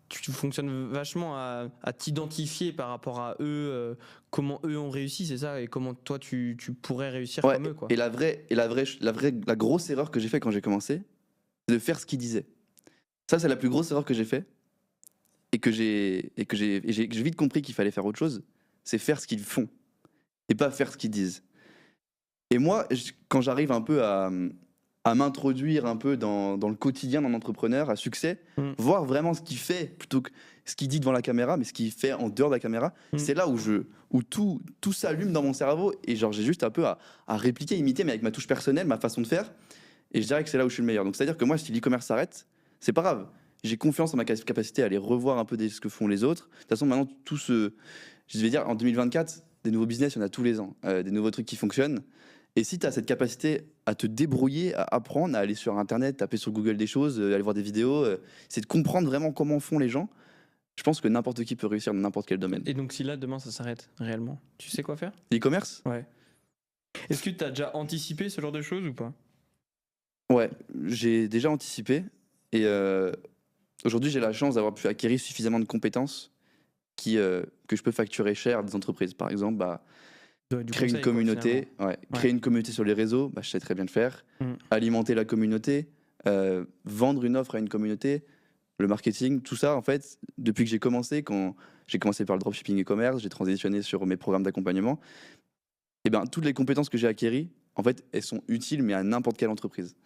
tu fonctionnes vachement à t'identifier par rapport à eux, comment eux ont réussi, c'est ça, et comment toi tu pourrais réussir Ouais. comme eux, quoi. Et la grosse erreur que j'ai fait quand j'ai commencé, c'est de faire ce qu'ils disaient. Ça, c'est la plus grosse erreur que j'ai fait et que j'ai vite compris qu'il fallait faire autre chose. C'est faire ce qu'ils font et pas faire ce qu'ils disent. Et moi, quand j'arrive un peu à m'introduire un peu dans le quotidien d'un entrepreneur à succès, Mm. voir vraiment ce qu'il fait plutôt que ce qu'il dit devant la caméra, mais ce qu'il fait en dehors de la caméra, c'est là où tout s'allume dans mon cerveau et genre j'ai juste un peu à répliquer, imiter, mais avec ma touche personnelle, ma façon de faire. Et je dirais que c'est là où je suis le meilleur. Donc c'est-à-dire que moi, si l'e-commerce s'arrête, c'est pas grave. J'ai confiance en ma capacité à aller revoir un peu ce que font les autres. De toute façon, maintenant, je vais dire, en 2024, des nouveaux business, il y en a tous les ans. Des nouveaux trucs qui fonctionnent. Et si tu as cette capacité à te débrouiller, à apprendre, à aller sur Internet, taper sur Google des choses, aller voir des vidéos, c'est de comprendre vraiment comment font les gens, je pense que n'importe qui peut réussir dans n'importe quel domaine. Et donc si là, demain, ça s'arrête réellement, tu sais quoi faire? L'e-commerce? Ouais. Est-ce que tu as déjà anticipé ce genre de choses ou pas? Ouais, j'ai déjà anticipé. Et aujourd'hui, j'ai la chance d'avoir pu acquérir suffisamment de compétences que je peux facturer cher à des entreprises. Par exemple, Du créer une conseil, quoi, communauté, finalement. créer une communauté sur les réseaux, je sais très bien le faire. Mm. Alimenter la communauté, vendre une offre à une communauté, le marketing, tout ça, en fait, depuis que j'ai commencé, quand j'ai commencé par le dropshipping e-commerce, j'ai transitionné sur mes programmes d'accompagnement, et ben toutes les compétences que j'ai acquéries, en fait, elles sont utiles, mais à n'importe quelle entreprise,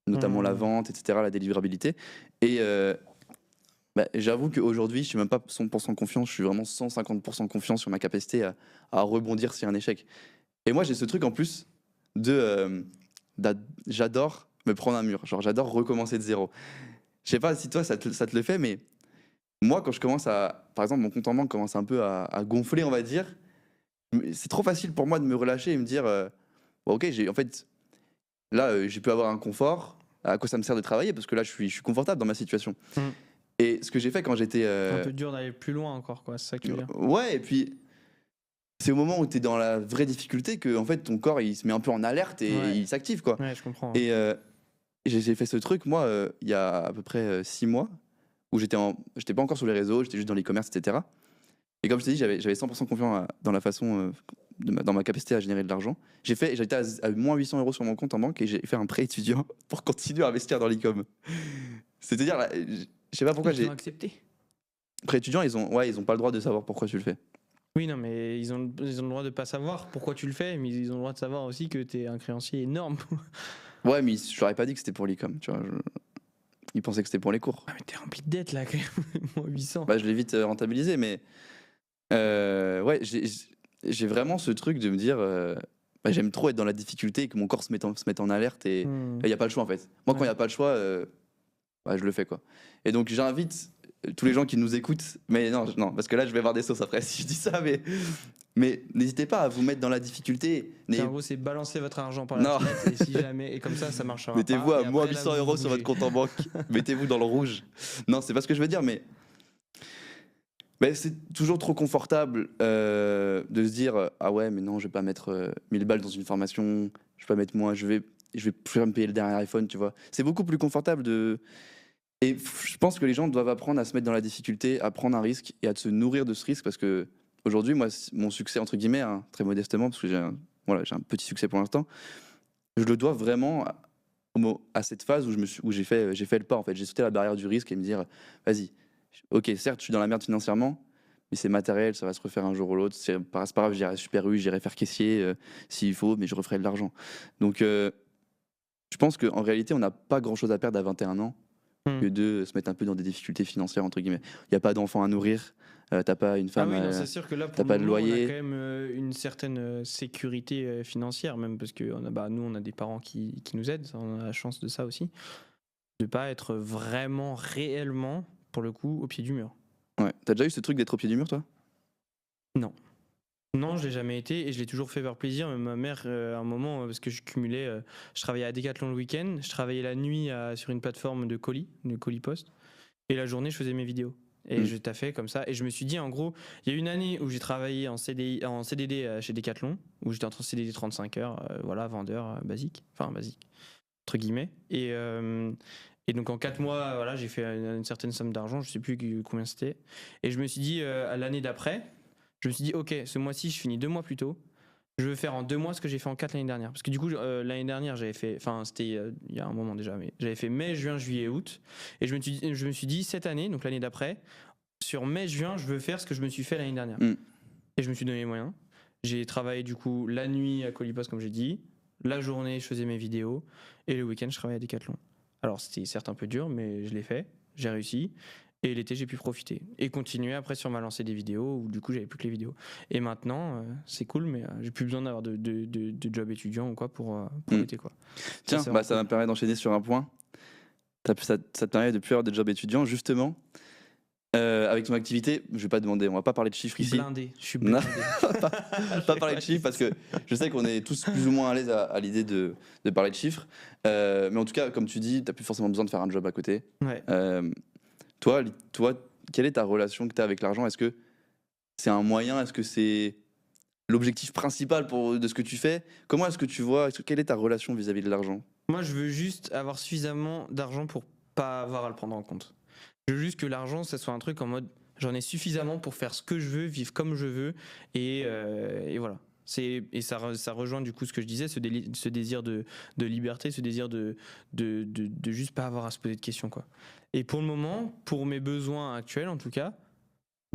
notamment la vente, etc., la délivrabilité. Et j'avoue qu'aujourd'hui, je suis même pas 100% confiant, je suis vraiment 150% confiant sur ma capacité à rebondir s'il y a un échec. Et moi, j'ai ce truc en plus j'adore me prendre un mur, genre j'adore recommencer de zéro. Je sais pas si toi ça te le fait, mais moi quand je commence par exemple, mon compte en banque commence un peu à gonfler, on va dire, c'est trop facile pour moi de me relâcher et me dire, bon, ok, en fait, là, j'ai pu avoir un confort, à quoi ça me sert de travailler, parce que là, je suis confortable dans ma situation. Mm. Et ce que j'ai fait quand j'étais... Un peu dur d'aller plus loin encore, quoi, c'est ça que tu veux dire. Ouais, et puis c'est au moment où tu es dans la vraie difficulté que en fait, ton corps, il se met un peu en alerte et Ouais. il s'active, quoi. Ouais, je comprends. Et j'ai fait ce truc, moi, il y a à peu près 6 mois, où j'étais pas encore sur les réseaux, j'étais juste dans l'e-commerce, etc. Et comme je t'ai dit, j'avais 100% confiance dans la façon, dans ma capacité à générer de l'argent. J'étais à moins 800 € sur mon compte en banque et j'ai fait un prêt étudiant pour continuer à investir dans l'e-com. C'est-à-dire, là, je sais pas pourquoi Ils ont accepté. Prêt étudiant, ils ont pas le droit de savoir pourquoi tu le fais. Oui, non, mais ils ont le droit de pas savoir pourquoi tu le fais, mais ils ont le droit de savoir aussi que tu es un créancier énorme. Ouais, mais je leur ai pas dit que c'était pour l'e-com, tu vois. Ils pensaient que c'était pour les cours. Ah, mais t'es rempli de dettes là, quand même. Moins 800. Je l'ai vite rentabilisé, mais ouais, j'ai vraiment ce truc de me dire, j'aime trop être dans la difficulté et que mon corps se mette en alerte et il n'y a pas le choix en fait. Moi, quand il n'y a pas le choix, je le fais quoi. Et donc j'invite tous les gens qui nous écoutent, mais non, parce que là je vais avoir des sauces après si je dis ça, mais n'hésitez pas à vous mettre dans la difficulté. En gros, c'est balancer votre argent par la fenêtre et si jamais, et comme ça marchera. Mettez-vous à moins après, 800 là, € sur votre compte en banque. Mettez-vous dans le rouge. Non, c'est pas ce que je veux dire, mais c'est toujours trop confortable de se dire ah ouais, mais non, je vais pas mettre 1000 balles dans une formation, je vais pas mettre moins, je vais me payer le dernier iPhone, tu vois. C'est beaucoup plus confortable et je pense que les gens doivent apprendre à se mettre dans la difficulté, à prendre un risque et à se nourrir de ce risque parce que aujourd'hui, moi, mon succès, entre guillemets, hein, très modestement, parce que j'ai un petit succès pour l'instant, je le dois vraiment à cette phase où j'ai fait le pas, en fait. J'ai sauté la barrière du risque et me dire, vas-y, ok, certes, je suis dans la merde financièrement, mais c'est matériel, ça va se refaire un jour ou l'autre. C'est pas grave, j'irai à Super U, j'irai faire caissier s'il faut, mais je referai de l'argent. Donc, je pense qu'en réalité, on n'a pas grand-chose à perdre à 21 ans que de se mettre un peu dans des difficultés financières, entre guillemets. Il n'y a pas d'enfant à nourrir, t'as pas une femme, c'est sûr que là, pour t'as pas de moment, loyer. on a quand même une certaine sécurité financière, même parce que nous, on a des parents qui nous aident, on a la chance de ça aussi, de pas être vraiment, réellement, pour le coup, au pied du mur. Ouais. T'as déjà eu ce truc d'être au pied du mur, toi? Non. Non, je l'ai jamais été et je l'ai toujours fait par plaisir. Mais ma mère, à un moment, parce que je cumulais, je travaillais à Decathlon le week-end, je travaillais la nuit sur une plateforme de colis post, et la journée, je faisais mes vidéos. Et je taffais comme ça. Et je me suis dit, en gros, il y a une année où j'ai travaillé en CDD chez Decathlon, où j'étais en CDD 35 heures, voilà, vendeur basique, enfin basique, entre guillemets. Et donc en 4 mois, voilà, j'ai fait une certaine somme d'argent, je sais plus combien c'était. Et je me suis dit, à l'année d'après, je me suis dit, ok, ce mois-ci, je finis 2 mois plus tôt. Je veux faire en 2 mois ce que j'ai fait en 4 l'année dernière. Parce que du coup, l'année dernière, j'avais fait, enfin, c'était il y a un moment déjà, mais j'avais fait mai, juin, juillet, août. Et je me suis dit, cette année, donc l'année d'après, sur mai, juin, je veux faire ce que je me suis fait l'année dernière. Et je me suis donné les moyens. J'ai travaillé du coup la nuit à Colipost, comme j'ai dit. La journée, je faisais mes vidéos. Et le week-end, je travaillais à Decathlon. Alors, c'était certes un peu dur, mais je l'ai fait. J'ai réussi. Et l'été, j'ai pu profiter. Et continuer après sur ma lancée des vidéos, où du coup, j'avais plus que les vidéos. Et maintenant, c'est cool, mais j'ai plus besoin d'avoir de job étudiant ou quoi pour l'été, quoi. Tiens, ça cool. me permet d'enchaîner sur un point. Ça te permet de plus avoir de job étudiant, justement. Avec ton activité, je vais pas demander, on va pas parler de chiffres ici. Je suis blindé. pas parler de chiffres parce que je sais qu'on est tous plus ou moins à l'aise à l'idée de parler de chiffres. Mais en tout cas, comme tu dis, t'as plus forcément besoin de faire un job à côté. Ouais. Toi, quelle est ta relation que tu as avec l'argent? Est-ce que c'est un moyen? Est-ce que c'est l'objectif principal de ce que tu fais? Comment est-ce que tu vois? Quelle est ta relation vis-à-vis de l'argent? Moi, je veux juste avoir suffisamment d'argent pour pas avoir à le prendre en compte. Je veux juste que l'argent, ça soit un truc en mode j'en ai suffisamment pour faire ce que je veux, vivre comme je veux, et voilà. Et ça rejoint du coup ce que je disais, ce désir de liberté, ce désir de juste pas avoir à se poser de questions, quoi. Et pour le moment, pour mes besoins actuels en tout cas,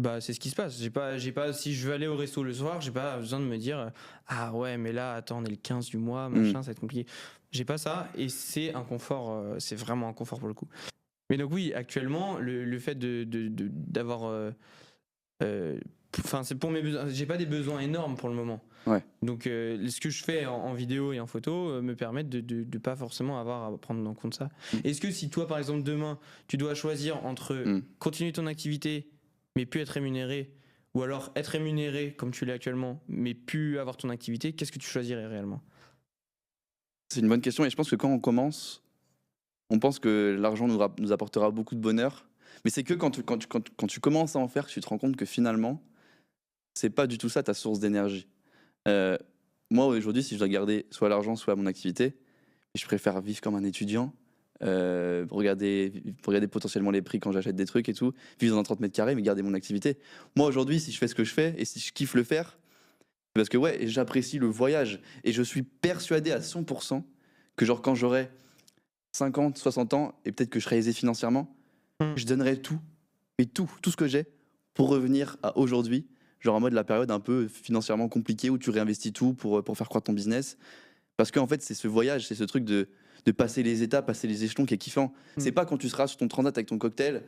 bah c'est ce qui se passe. J'ai pas, si je veux aller au resto le soir, j'ai pas besoin de me dire ah ouais mais là attends on est le 15 du mois, machin, ça va être compliqué. J'ai pas ça et c'est un confort, c'est vraiment un confort pour le coup. Mais donc oui, actuellement, le fait d'avoir, enfin c'est pour mes besoins. J'ai pas des besoins énormes pour le moment. Ouais. Donc ce que je fais en vidéo et en photo me permettent de pas forcément avoir à prendre en compte ça. Est-ce que si toi par exemple demain tu dois choisir entre continuer ton activité mais plus être rémunéré, ou alors être rémunéré comme tu l'es actuellement mais plus avoir ton activité, qu'est-ce que tu choisirais réellement? C'est une bonne question et je pense que quand on commence, on pense que l'argent nous apportera beaucoup de bonheur. Mais c'est que quand tu commences à en faire que tu te rends compte que finalement, c'est pas du tout ça ta source d'énergie. Euh, Moi, aujourd'hui, si je dois garder soit l'argent, soit mon activité, je préfère vivre comme un étudiant, regarder potentiellement les prix quand j'achète des trucs et tout, vivre dans un 30 mètres carrés, mais garder mon activité. Moi, aujourd'hui, si je fais ce que je fais et si je kiffe le faire, c'est parce que ouais, j'apprécie le voyage et je suis persuadé à 100% que genre quand j'aurai 50, 60 ans et peut-être que je serai aisé financièrement, je donnerai tout, et tout ce que j'ai pour revenir à aujourd'hui, genre en mode la période un peu financièrement compliquée où tu réinvestis tout pour faire croître ton business. Parce qu'en fait, c'est ce voyage, c'est ce truc de passer les étapes, passer les échelons qui est kiffant. C'est pas quand tu seras sur ton transat avec ton cocktail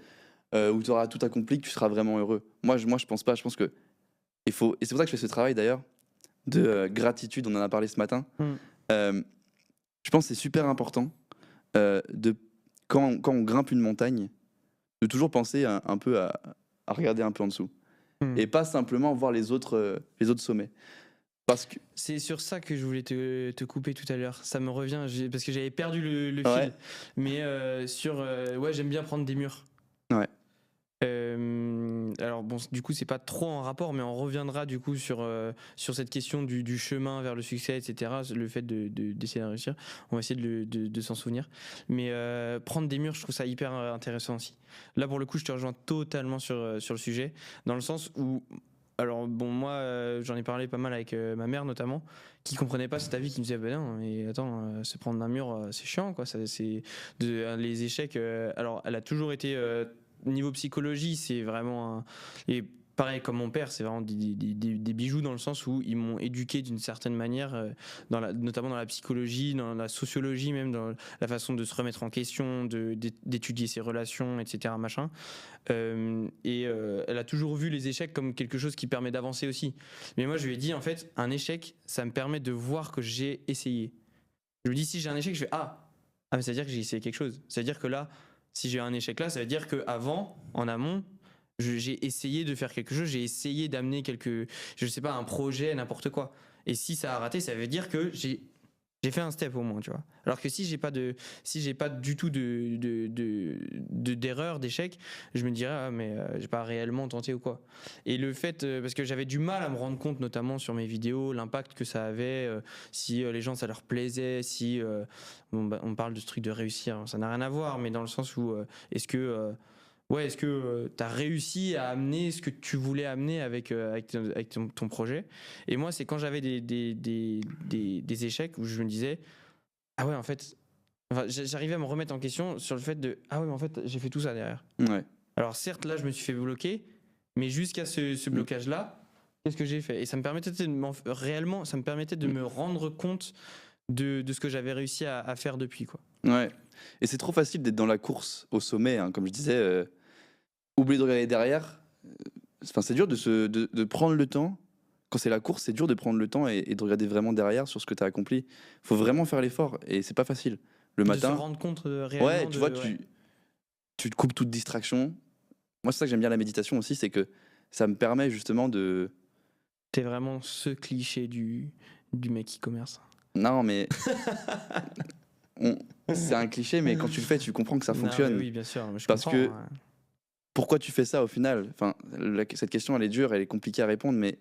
où tu auras tout accompli que tu seras vraiment heureux. Moi, je pense pas. Je pense que il faut. Et c'est pour ça que je fais ce travail d'ailleurs de gratitude. On en a parlé ce matin. Je pense que c'est super important de quand on grimpe une montagne, de toujours penser un peu à regarder un peu en dessous et pas simplement voir les autres sommets. Parce que c'est sur ça que je voulais te couper tout à l'heure. Ça me revient parce que j'avais perdu le ouais. fil. Mais ouais, j'aime bien prendre des murs. Ouais. Alors bon, du coup, c'est pas trop en rapport, mais on reviendra du coup sur cette question du chemin vers le succès, etc. Le fait d'essayer de réussir. On va essayer de s'en souvenir. Mais prendre des murs, je trouve ça hyper intéressant aussi. Là, pour le coup, je te rejoins totalement sur le sujet, dans le sens où alors bon, moi j'en ai parlé pas mal avec ma mère notamment, qui comprenait pas cet avis, qui me disait bah non mais attends, se prendre un mur c'est chiant quoi, c'est les échecs. Alors elle a toujours été niveau psychologie, c'est vraiment et pareil comme mon père, c'est vraiment des bijoux dans le sens où ils m'ont éduqué d'une certaine manière, notamment dans la psychologie, dans la sociologie, même dans la façon de se remettre en question, d'étudier ses relations, etc. machin. Elle a toujours vu les échecs comme quelque chose qui permet d'avancer aussi. Mais moi, je lui ai dit, en fait, un échec, ça me permet de voir que j'ai essayé. Je lui dis, si j'ai un échec, je fais mais ça veut dire que j'ai essayé quelque chose. Ça veut dire que là, si j'ai un échec là, ça veut dire qu'avant, en amont, j'ai essayé de faire quelque chose, j'ai essayé d'amener je sais pas, un projet, n'importe quoi. Et si ça a raté, ça veut dire que j'ai fait un step au moins, tu vois. Alors que si j'ai pas du tout d'erreur, d'échec, je me dirais mais j'ai pas réellement tenté ou quoi. Et le fait parce que j'avais du mal à me rendre compte, notamment sur mes vidéos, l'impact que ça avait, si les gens ça leur plaisait, si on parle de ce truc de réussir, ça n'a rien à voir, mais dans le sens où est-ce que tu as réussi à amener ce que tu voulais amener avec ton projet. Et moi, c'est quand j'avais des échecs où je me disais, ah ouais, en fait, j'arrivais à me remettre en question sur le fait de, ah ouais, mais en fait, j'ai fait tout ça derrière. Ouais. Alors certes, là, je me suis fait bloquer, mais jusqu'à ce blocage-là, qu'est-ce que j'ai fait? Et ça me permettait réellement, ça me permettait de me rendre compte de ce que j'avais réussi à faire depuis, quoi. Ouais. Et c'est trop facile d'être dans la course au sommet, hein, comme je disais. Oublier de regarder derrière. Enfin, c'est dur de prendre le temps. Quand c'est la course, c'est dur de prendre le temps et de regarder vraiment derrière sur ce que tu as accompli. Faut vraiment faire l'effort et c'est pas facile. Le matin. De se rendre compte réellement. Ouais, tu vois, tu te coupes toute distraction. Moi, c'est ça que j'aime bien la méditation aussi, c'est que ça me permet justement de. T'es vraiment ce cliché du mec e-commerce. Non, mais. C'est un cliché, mais quand tu le fais, tu comprends que ça fonctionne. Non, oui, bien sûr. Parce que. Pourquoi tu fais ça au final? Enfin, cette question, elle est dure, elle est compliquée à répondre, mais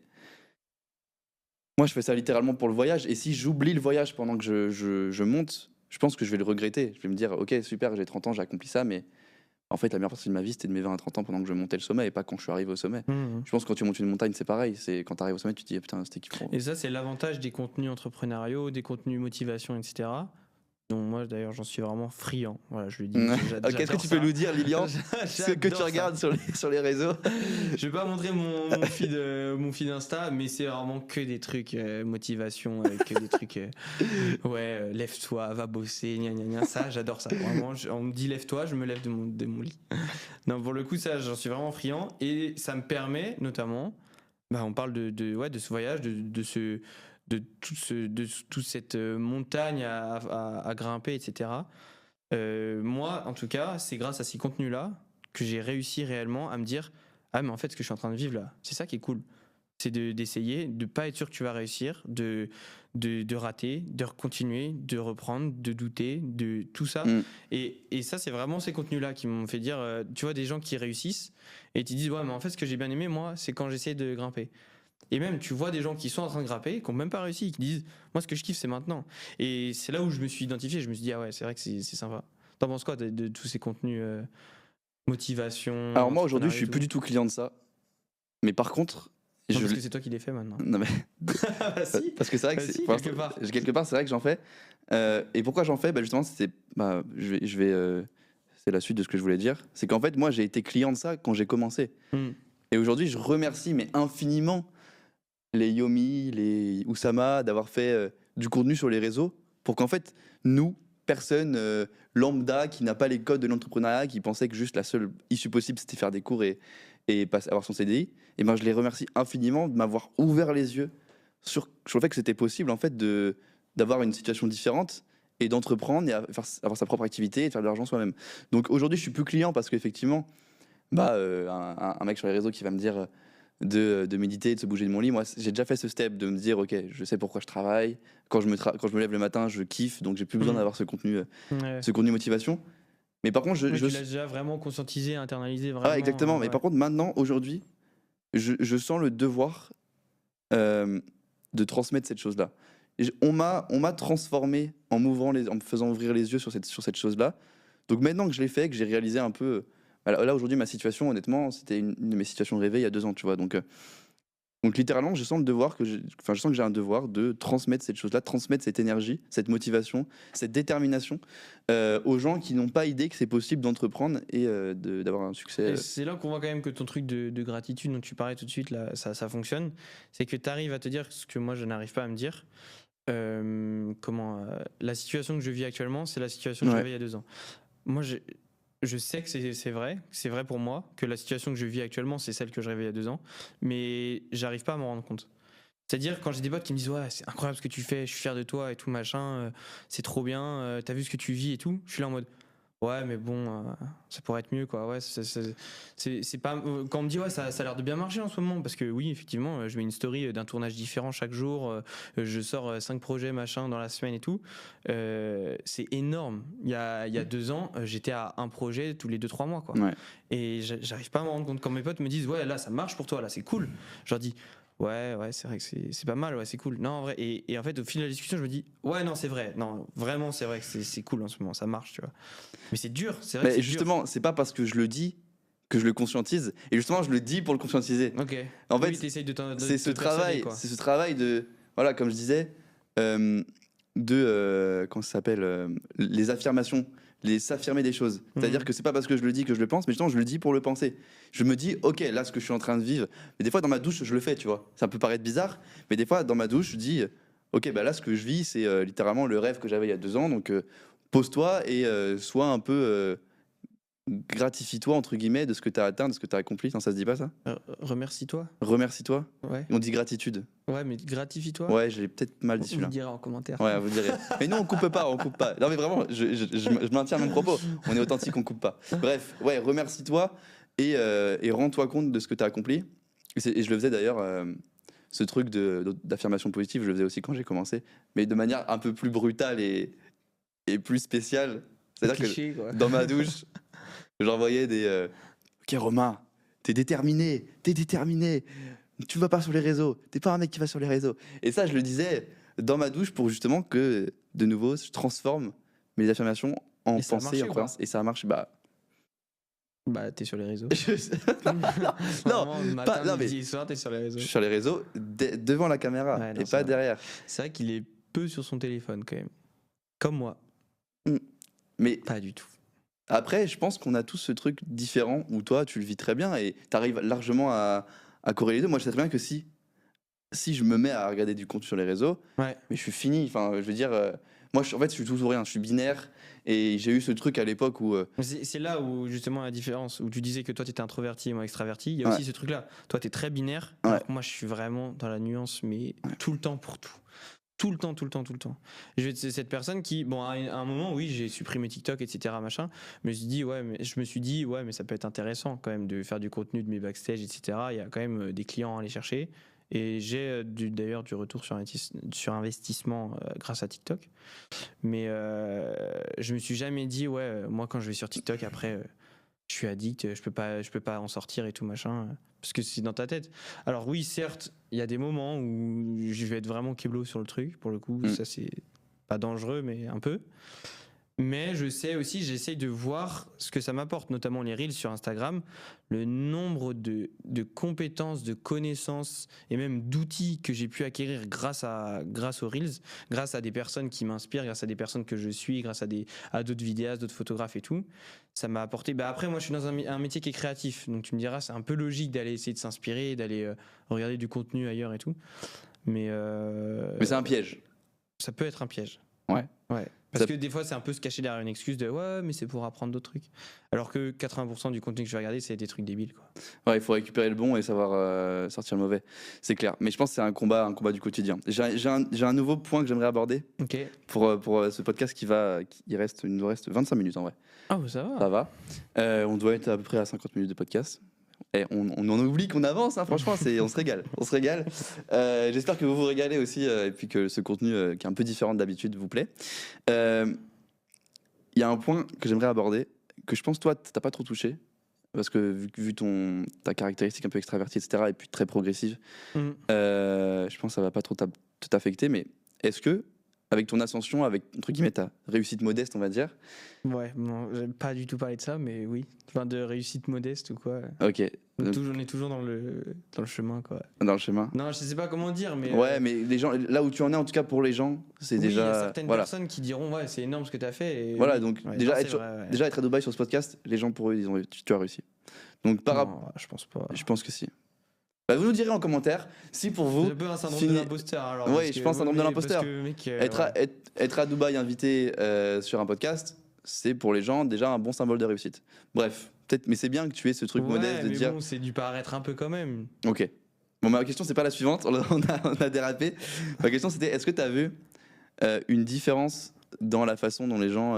moi, je fais ça littéralement pour le voyage. Et si j'oublie le voyage pendant que je monte, je pense que je vais le regretter. Je vais me dire, ok, super, j'ai 30 ans, j'ai accompli ça, mais en fait, la meilleure partie de ma vie, c'était de mes 20 à 30 ans pendant que je montais le sommet et pas quand je suis arrivé au sommet. Je pense que quand tu montes une montagne, c'est pareil. C'est quand tu arrives au sommet, tu te dis, putain, c'était kiffant. Et ça, c'est l'avantage des contenus entrepreneuriaux, des contenus motivation, etc. Donc moi d'ailleurs j'en suis vraiment friand. Voilà, je lui dis. Qu'est-ce que tu peux nous dire, Lilian, ce que tu regardes sur les réseaux? Je vais pas montrer mon feed Insta, mais c'est vraiment que des trucs motivation, que des trucs lève-toi, va bosser, gna gna gna. Ça, j'adore ça. Vraiment, on me dit lève-toi, je me lève de mon lit. Non, pour le coup, ça, j'en suis vraiment friand et ça me permet notamment. On parle de ce voyage, de toute cette montagne à grimper, etc. Moi, en tout cas, c'est grâce à ces contenus-là que j'ai réussi réellement à me dire ah mais en fait ce que je suis en train de vivre là, c'est ça qui est cool. C'est d'essayer, de pas être sûr que tu vas réussir, de rater, de continuer, de reprendre, de douter, de tout ça. Et ça, c'est vraiment ces contenus-là qui m'ont fait dire, tu vois, des gens qui réussissent et qui disent ouais mais en fait ce que j'ai bien aimé moi, c'est quand j'essaie de grimper. Et même, tu vois des gens qui sont en train de grimper, qui n'ont même pas réussi, qui disent moi, ce que je kiffe, c'est maintenant. Et c'est là où je me suis identifié. Je me suis dit ah ouais, c'est vrai que c'est sympa. T'en penses quoi de tous ces contenus motivation? Alors, moi, aujourd'hui, je suis plus du tout client de ça. Mais par contre. Parce que c'est toi qui les fais maintenant. Non, mais. Si. Parce que c'est vrai que si, quelque part. Quelque part, c'est vrai que j'en fais. Et pourquoi j'en fais? Justement, c'était. C'est la suite de ce que je voulais dire. C'est qu'en fait, moi, j'ai été client de ça quand j'ai commencé. Et aujourd'hui, je remercie, mais infiniment, les Yomi, les Oussama d'avoir fait du contenu sur les réseaux pour qu'en fait, nous, personne lambda qui n'a pas les codes de l'entrepreneuriat, qui pensait que juste la seule issue possible c'était faire des cours et avoir son CDI, et je les remercie infiniment de m'avoir ouvert les yeux sur le fait que c'était possible en fait d'avoir une situation différente et d'entreprendre et avoir sa propre activité et de faire de l'argent soi-même. Donc aujourd'hui, je suis plus client parce qu'effectivement, un mec sur les réseaux qui va me dire de méditer, de se bouger de mon lit. Moi, j'ai déjà fait ce step de me dire, ok, je sais pourquoi je travaille. Quand je me lève le matin, je kiffe, donc j'ai plus besoin d'avoir ce contenu motivation. Mais par contre, tu l'as déjà vraiment conscientisé, internalisé vraiment. Ah, exactement. Mais par contre, maintenant, aujourd'hui, je sens le devoir de transmettre cette chose-là. On m'a transformé en me faisant ouvrir les yeux sur cette chose-là. Donc maintenant que je l'ai fait, que j'ai réalisé un peu. Là, aujourd'hui, ma situation, honnêtement, c'était une de mes situations rêvées il y a 2 ans, tu vois. Donc littéralement, je sens que j'ai un devoir de transmettre cette chose-là, transmettre cette énergie, cette motivation, cette détermination aux gens qui n'ont pas idée que c'est possible d'entreprendre et d'avoir un succès. Et c'est là qu'on voit quand même que ton truc de gratitude dont tu parlais tout de suite, là, ça fonctionne. C'est que tu arrives à te dire ce que moi, je n'arrive pas à me dire. La situation que je vis actuellement, c'est la situation que j'avais il y a 2 ans. Moi, je sais que c'est vrai pour moi, que la situation que je vis actuellement, c'est celle que je rêvais il y a 2 ans, mais j'arrive pas à m'en rendre compte. C'est-à-dire, quand j'ai des potes qui me disent ouais, c'est incroyable ce que tu fais, je suis fier de toi et tout machin, c'est trop bien, t'as vu ce que tu vis et tout, je suis là en mode Ouais, mais bon, ça pourrait être mieux, quoi. Ouais, c'est pas. Quand on me dit, ouais, ça a l'air de bien marcher en ce moment, parce que oui, effectivement, je mets une story d'un tournage différent chaque jour, je sors 5 projets, machin, dans la semaine et tout. C'est énorme. Il y a 2 ans, j'étais à un projet tous les 2-3 mois, quoi. Ouais. Et j'arrive pas à me rendre compte. Quand mes potes me disent, ouais, là, ça marche pour toi, là, c'est cool. Je leur dis, ouais, c'est vrai que c'est pas mal, ouais, c'est cool. Non, en vrai, et en fait, au fil de la discussion, je me dis, ouais, non, c'est vrai. Non, vraiment, c'est vrai que c'est cool en ce moment, ça marche, tu vois. Mais c'est dur, c'est vrai que Mais c'est justement, c'est pas parce que je le dis que je le conscientise. Et justement, je le dis pour le conscientiser. dur. Ok. En fait, Oui, t'essayes de c'est ce te persuader, travail, quoi. c'est ce travail de, voilà, comme je disais, comment ça s'appelle, les affirmations, s'affirmer des choses. C'est-à-dire que c'est pas parce que je le dis que je le pense, mais justement, je le dis pour le penser. Je me dis, ok, là, ce que je suis en train de vivre, mais des fois, dans ma douche, je le fais, tu vois. Ça peut paraître bizarre, mais des fois, dans ma douche, je dis, ok, bah là, ce que je vis, c'est littéralement le rêve que j'avais il y a 2 ans, donc pose-toi et sois un peu gratifie-toi entre guillemets de ce que tu as atteint, de ce que tu as accompli. Non, ça se dit pas ça? Remercie-toi. Remercie-toi. Ouais. On dit gratitude. Ouais, mais gratifie-toi. Ouais, je l'ai peut-être mal dit Vous celui-là. me direz en commentaire. Ouais, vous direz. Mais non, on coupe pas, on coupe pas. Non, mais vraiment, je maintiens mon propos. On est authentique, on coupe pas. Bref, ouais, remercie-toi et rends-toi compte de ce que tu as accompli. Et je le faisais d'ailleurs, ce truc d'affirmation positive, je le faisais aussi quand j'ai commencé, mais de manière un peu plus brutale et plus spéciale. C'est-à-dire Cliché, quoi. que dans ma douche, j'envoyais des ok, Romain, t'es déterminé. Tu vas pas sur les réseaux. T'es pas un mec qui va sur les réseaux. Et ça, je le disais dans ma douche pour justement que, de nouveau, je transforme mes affirmations en Et ça a pensée, marché en ou croyance. pas? Et ça a marché. Bah. Bah, t'es sur les réseaux. Non, Vraiment, matin, midi et soir, t'es sur les je réseaux. suis sur les réseaux devant la caméra Ouais, non, et c'est pas vrai. derrière. C'est vrai qu'il est peu sur son téléphone, quand même. Comme moi. Mais Pas du tout. après, je pense qu'on a tous ce truc différent où toi, tu le vis très bien et t'arrives largement à corréler les deux. Moi, je sais très bien que si je me mets à regarder du contenu sur les réseaux, Ouais. mais je suis fini. Enfin, je veux dire, moi, en fait, je suis tout ou rien. Je suis binaire et j'ai eu ce truc à l'époque où. C'est là où justement la différence, où tu disais que toi t'étais introverti et moi extraverti, il y a Ouais. aussi ce truc là, toi t'es très binaire, Ouais. alors que moi je suis vraiment dans la nuance, mais tout le temps pour tout. Tout le temps. Je vais être cette personne qui, bon, à un moment, oui, j'ai supprimé TikTok, etc., machin, mais je me suis dit, ouais, mais ça peut être intéressant quand même de faire du contenu de mes backstage, etc. Il y a quand même des clients à aller chercher. Et j'ai d'ailleurs du retour sur investissement grâce à TikTok. Mais je me suis jamais dit, ouais, moi quand je vais sur TikTok, après, je suis addict, je peux pas en sortir et tout machin, parce que c'est dans ta tête. Alors oui, certes, il y a des moments où je vais être vraiment keblo sur le truc, pour le coup, ça c'est pas dangereux, mais un peu. Mais je sais aussi, j'essaye de voir ce que ça m'apporte, notamment les reels sur Instagram, le nombre de compétences, de connaissances et même d'outils que j'ai pu acquérir grâce aux reels, grâce à des personnes qui m'inspirent, grâce à des personnes que je suis, grâce à d'autres vidéastes, d'autres photographes et tout. Ça m'a apporté. Bah après, moi, je suis dans un métier qui est créatif, donc tu me diras, c'est un peu logique d'aller essayer de s'inspirer, d'aller regarder du contenu ailleurs et tout. Mais Mais c'est un piège. ça peut être un piège. Ouais. Parce que des fois, c'est un peu se cacher derrière une excuse de ouais, mais c'est pour apprendre d'autres trucs. Alors que 80% du contenu que je vais regarder, c'est des trucs débiles, quoi. Ouais, il faut récupérer le bon et savoir sortir le mauvais. C'est clair. Mais je pense que c'est un combat du quotidien. J'ai un nouveau point que j'aimerais aborder Ok. pour ce podcast il nous reste 25 minutes en vrai. Ah, bah ça va. Ça va. On doit être à peu près à 50 minutes de podcast. Et on en oublie qu'on avance, hein, franchement, on se régale. J'espère que vous vous régalez aussi et puis que ce contenu qui est un peu différent d'habitude vous plaît. Il y a un point que j'aimerais aborder, que je pense toi, t'as pas trop touché, parce que vu ta caractéristique un peu extravertie, etc., et puis très progressive, je pense que ça va pas trop t'affecter, mais est-ce que, avec ton ascension, avec, entre guillemets, ta réussite modeste, on va dire. Ouais, non, j'aime pas du tout parler de ça, mais oui. Enfin, de réussite modeste ou quoi. Ok. On est toujours dans le chemin, quoi. Dans le chemin. Non, je sais pas comment dire, mais. Ouais, mais les gens, là où tu en es, en tout cas pour les gens, c'est déjà. Il y a certaines personnes qui diront, ouais, c'est énorme ce que tu as fait. Et voilà, oui. donc Ouais, déjà, non, déjà être à Dubaï sur ce podcast, les gens pour eux, tu as réussi. Donc je pense pas. Je pense que si. Bah, vous nous direz en commentaire si pour vous. C'est un peu un syndrome de l'imposteur. Alors, oui, je pense syndrome de l'imposteur. Mec, être à Dubaï invité sur un podcast, c'est pour les gens déjà un bon symbole de réussite. Bref, peut-être, mais c'est bien que tu aies ce truc modeste de mais dire. Bon, c'est du paraître un peu quand même. Ok. Bon, ma question, c'est pas la suivante. On a dérapé. Ma question, c'était est-ce que tu as vu une différence dans la façon dont les gens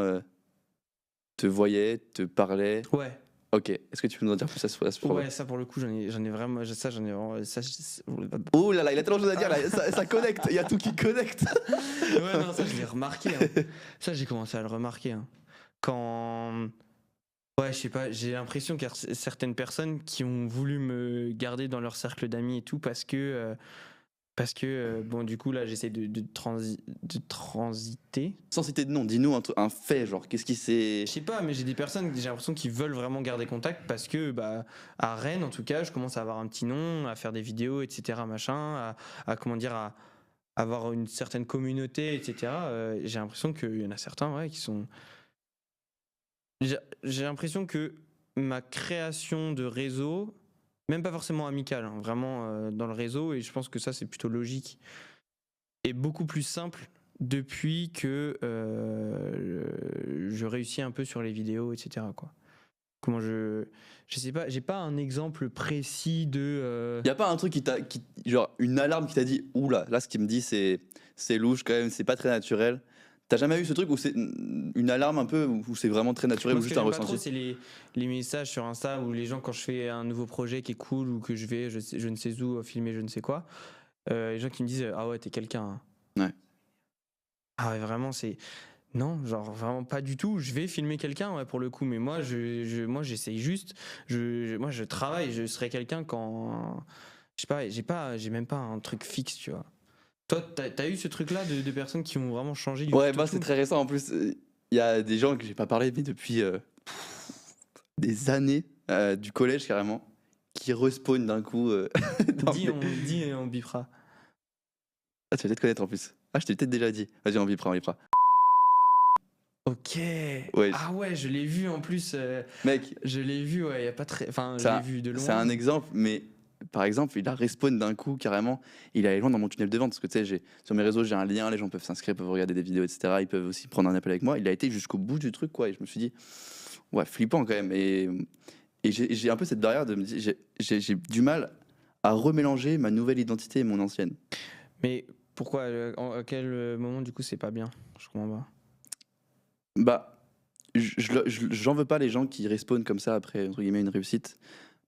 te voyait, te parlait. Ouais. Ok, est-ce que tu peux nous en dire plus à ce propos? Ouais, ça pour le coup, j'en ai vraiment. Oh là là, il a tellement de choses à dire, là, ça connecte, il y a tout qui connecte. Ouais, non, ça je l'ai remarqué. Hein. Ça, j'ai commencé à le remarquer. Hein. Quand. Ouais, je sais pas, j'ai l'impression qu'il y a certaines personnes qui ont voulu me garder dans leur cercle d'amis et tout parce que. Bon, du coup, là, j'essaie de transiter. Sans citer de nom, dis-nous un fait, genre, qu'est-ce qui s'est. Je sais pas, mais j'ai des personnes, j'ai l'impression qu'ils veulent vraiment garder contact parce que, bah, à Rennes, en tout cas, je commence à avoir un petit nom, à faire des vidéos, etc., machin, comment dire, à avoir une certaine communauté, etc. J'ai l'impression qu'il y en a certains, ouais, qui sont. J'ai l'impression que ma création de réseau, même pas forcément amicale, hein, vraiment dans le réseau, et je pense que ça, c'est plutôt logique, est beaucoup plus simple depuis que je réussis un peu sur les vidéos, etc. Quoi. Comment je sais pas, j'ai pas un exemple précis de. Y a pas un truc genre une alarme qui t'a dit oula, là ce qu'il me dit c'est louche quand même, c'est pas très naturel. T'as jamais eu ce truc où c'est une alarme un peu où c'est vraiment très naturel ou Moi, ce juste que un j'aime pas trop, ressenti? c'est les messages sur Insta où les gens, quand je fais un nouveau projet qui est cool ou que je ne sais où filmer je ne sais quoi, les gens qui me disent ah ouais, t'es quelqu'un. Hein. Ouais. Ah ouais, vraiment, c'est. Non, genre vraiment pas du tout. Je vais filmer quelqu'un, ouais, pour le coup, mais moi, moi, j'essaye juste. Moi, je travaille. Je serai quelqu'un quand. Je sais pas, j'ai même pas un truc fixe, tu vois. Toi, t'as eu ce truc-là de personnes qui ont vraiment changé du Ouais, tout au moi c'est tout. très récent en plus. Il y a des gens que j'ai pas parlé mais depuis des années du collège carrément qui respawn d'un coup. Dis et on bipera. Ah, tu vas peut-être connaître en plus. Ah, je t'ai peut-être déjà dit. Vas-y, on bipera, on bipera. Ok. Ouais. Ah ouais, je l'ai vu en plus. Mec, Je l'ai vu, ouais, y a pas très. Enfin, je c'est l'ai vu de loin. c'est un exemple, mais par exemple, il a respawn d'un coup carrément. Il est allé loin dans mon tunnel de vente parce que tu sais, sur mes réseaux, j'ai un lien, les gens peuvent s'inscrire, peuvent regarder des vidéos, etc. Ils peuvent aussi prendre un appel avec moi. Il a été jusqu'au bout du truc, quoi. Et je me suis dit, ouais, flippant quand même. Et j'ai un peu cette barrière de me dire, j'ai du mal à remélanger ma nouvelle identité et mon ancienne. Mais pourquoi à quel moment, du coup, c'est pas bien? Je comprends pas. Bah, j'en veux pas les gens qui respawnent comme ça après, entre guillemets, une réussite.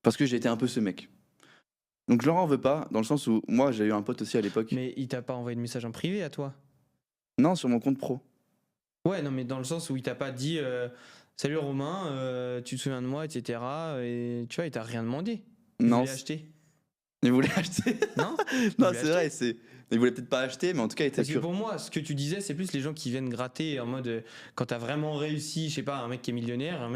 Parce que j'ai été un peu ce mec. Donc je leur en veux pas, dans le sens où moi j'ai eu un pote aussi à l'époque. Mais il t'a pas envoyé de message en privé à toi? Non, sur mon compte pro. Ouais, non, mais dans le sens où il t'a pas dit salut Romain, tu te souviens de moi, etc. Et tu vois, il t'a rien demandé. Il Non, voulait acheter. il voulait acheter. Non? Non, voulait c'est vrai, il voulait peut-être pas acheter, mais en tout cas il était Parce que sûr. pour moi, ce que tu disais, c'est plus les gens qui viennent gratter en mode quand t'as vraiment réussi, je sais pas, un mec qui est millionnaire, un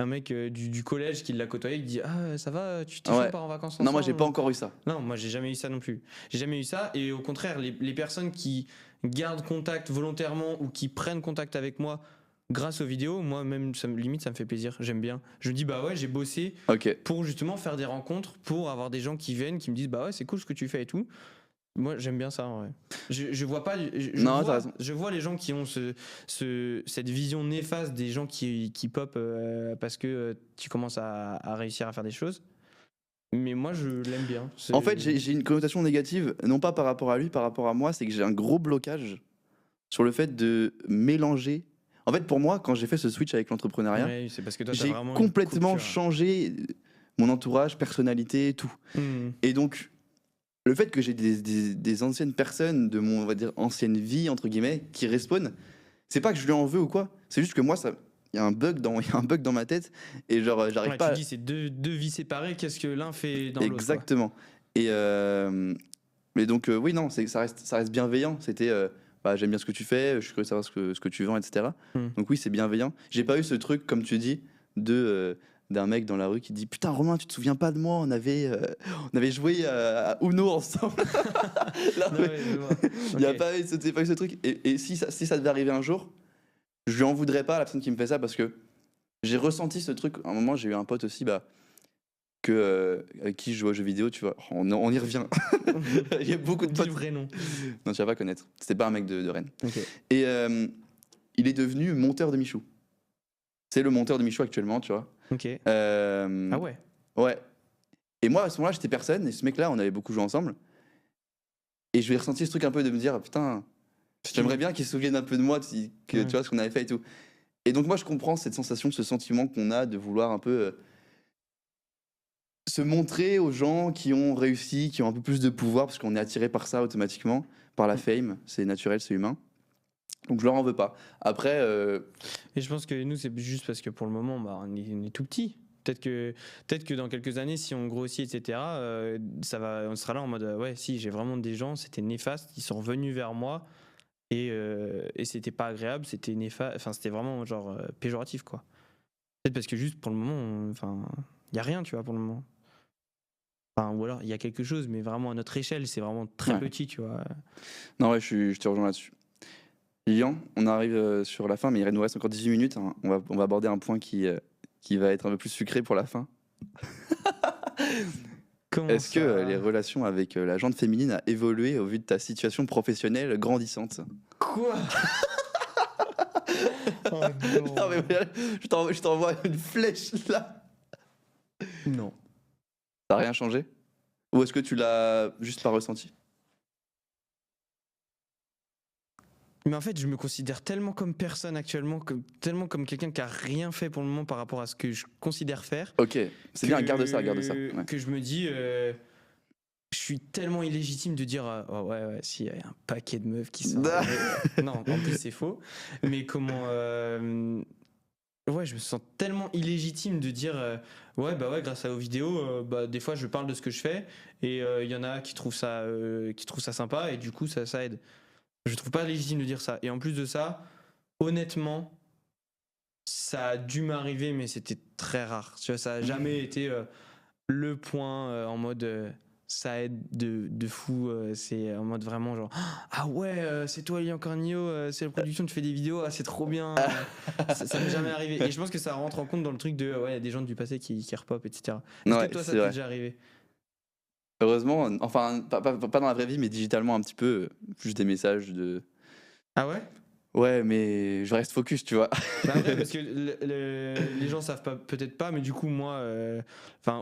mec du collège qui l'a côtoyé, qui dit ah ça va, tu t'es chaud, Ouais. on part en vacances Non, ensemble. moi j'ai pas encore eu ça. Non, moi j'ai jamais eu ça non plus. J'ai jamais eu ça et au contraire, les personnes qui gardent contact volontairement ou qui prennent contact avec moi grâce aux vidéos, moi même limite ça me fait plaisir, j'aime bien. Je me dis bah ouais, j'ai bossé Ok. pour justement faire des rencontres, pour avoir des gens qui viennent, qui me disent bah ouais c'est cool ce que tu fais et tout. Moi j'aime bien ça en vrai. Je vois pas, Non, t'as raison. je vois les gens qui ont cette vision néfaste des gens qui pop parce que tu commences à réussir à faire des choses. Mais moi je l'aime bien. En fait, j'ai une connotation négative, non pas par rapport à lui, par rapport à moi, c'est que j'ai un gros blocage sur le fait de mélanger. En fait, pour moi, quand j'ai fait ce switch avec l'entrepreneuriat, Ouais, c'est parce que toi, t'as j'ai vraiment une complètement coupure. changé mon entourage, personnalité, tout. Hmm. Et donc, le fait que j'ai des anciennes personnes de mon, on va dire, ancienne vie, entre guillemets, qui respawnent, c'est pas que je lui en veux ou quoi, c'est juste que moi, il y a un bug dans ma tête, et genre, j'arrive Ouais, pas tu à... dis c'est deux vies séparées, qu'est-ce que l'un fait dans l'autre quoi. Exactement. Et mais donc, oui, non, ça reste bienveillant. C'était, bah, j'aime bien ce que tu fais, je suis curieux de savoir ce que tu vends, etc. Hmm. Donc oui, c'est bienveillant. J'ai pas eu ce truc, comme tu dis, d'un mec dans la rue qui dit putain Romain, tu te souviens pas de moi, on avait joué à Uno ensemble. Là, Non, ouais, je vois. il y a Ok. pas eu ce truc. Et si ça devait arriver un jour, je lui en voudrais pas à la personne qui me fait ça parce que j'ai ressenti ce truc. À un moment, j'ai eu un pote aussi, bah, avec qui je joue aux jeux vidéo, tu vois. On y revient. Il y a beaucoup de Dis potes. le vrai nom. Non, tu vas pas connaître. C'était pas un mec de Rennes. Ok. Et il est devenu monteur de Michou. C'est le monteur de Michou actuellement, tu vois. Ok. Euh, Ah ouais. Ouais. Et moi, à ce moment-là, j'étais personne. Et ce mec-là, on avait beaucoup joué ensemble. Et je lui ai ressenti ce truc un peu de me dire, putain, j'aimerais bien qu'il se souvienne un peu de moi, que, Ouais. tu vois, ce qu'on avait fait et tout. Et donc moi je comprends cette sensation, ce sentiment qu'on a de vouloir un peu se montrer aux gens qui ont réussi, qui ont un peu plus de pouvoir, parce qu'on est attiré par ça automatiquement, par la fame, c'est naturel, c'est humain. Donc je leur en veux pas. Après, Et je pense que nous, c'est juste parce que pour le moment, on est tout petit. Peut-être que dans quelques années, si on grossit, etc., on sera là en mode ouais, si j'ai vraiment des gens, c'était néfaste, ils sont revenus vers moi et c'était pas agréable, c'était néfaste, enfin c'était vraiment genre péjoratif quoi. Peut-être parce que juste pour le moment, enfin il y a rien, tu vois, pour le moment. Enfin, ou alors il y a quelque chose, mais vraiment à notre échelle, c'est vraiment très Ouais. petit, tu vois. non ouais, je te rejoins là-dessus. Lilian, on arrive sur la fin, mais il nous reste encore 18 minutes. Hein. On va aborder un point qui va être un peu plus sucré pour la fin. Comment Est-ce que ça les relations avec la gente féminine a évolué au vu de ta situation professionnelle grandissante? Quoi? Oh non. Non mais voilà, je t'envoie une flèche là. Non. Ça n'a rien changé? Ou est-ce que tu l'as juste pas ressenti? Mais en fait, je me considère tellement comme personne actuellement, tellement comme quelqu'un qui a rien fait pour le moment par rapport à ce que je considère faire. Ok, c'est bien, garde ça, garde ça. Ouais. Que je me dis, je suis tellement illégitime de dire, oh ouais, si, il y a un paquet de meufs qui sont arrivées. Non, en plus, c'est faux. Mais comment. Ouais, je me sens tellement illégitime de dire, ouais, grâce aux vidéos, des fois, je parle de ce que je fais et il y en a qui trouvent ça sympa et du coup, ça aide. Je trouve pas légitime de dire ça. Et en plus de ça, honnêtement, ça a dû m'arriver, mais c'était très rare. Tu vois, ça a jamais été le point en mode ça aide de fou. C'est en mode vraiment genre ah ouais, c'est toi Lilian Cornillo, c'est la production, tu fais des vidéos, ah, c'est trop bien. Ça m'est jamais arrivé. Et je pense que ça rentre en compte dans le truc de ouais, des gens du passé qui repop, etc. Est-ce Ouais, que toi, ça c'est t'est vrai. déjà arrivé? Heureusement, enfin, pas dans la vraie vie, mais digitalement un petit peu, juste des messages de. Ah ouais? Ouais, mais je reste focus, tu vois. Bah après, parce que les gens savent peut-être pas, mais du coup, moi,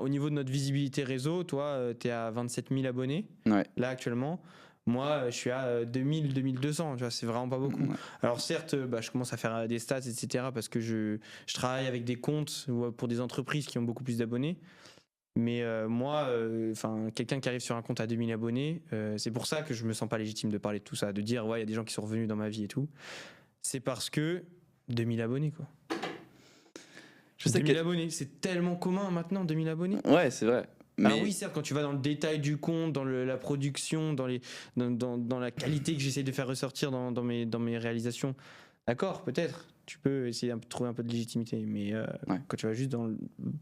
au niveau de notre visibilité réseau, toi, t'es à 27 000 abonnés, Ouais. là, actuellement. Moi, je suis à 2000, 2200, tu vois, c'est vraiment pas beaucoup. Ouais. Alors certes, je commence à faire des stats, etc., parce que je travaille avec des comptes pour des entreprises qui ont beaucoup plus d'abonnés. Mais moi, quelqu'un qui arrive sur un compte à 2000 abonnés, c'est pour ça que je me sens pas légitime de parler de tout ça, de dire, ouais, il y a des gens qui sont revenus dans ma vie et tout. C'est parce que 2000 abonnés, quoi. Je sais 2000 abonnés, c'est tellement commun maintenant, 2000 abonnés. Ouais, c'est vrai. Mais... Alors oui, certes, quand tu vas dans le détail du compte, dans la production, dans la qualité que j'essaie de faire ressortir dans mes réalisations, d'accord, peut-être, tu peux essayer de trouver un peu de légitimité, mais quand tu vas juste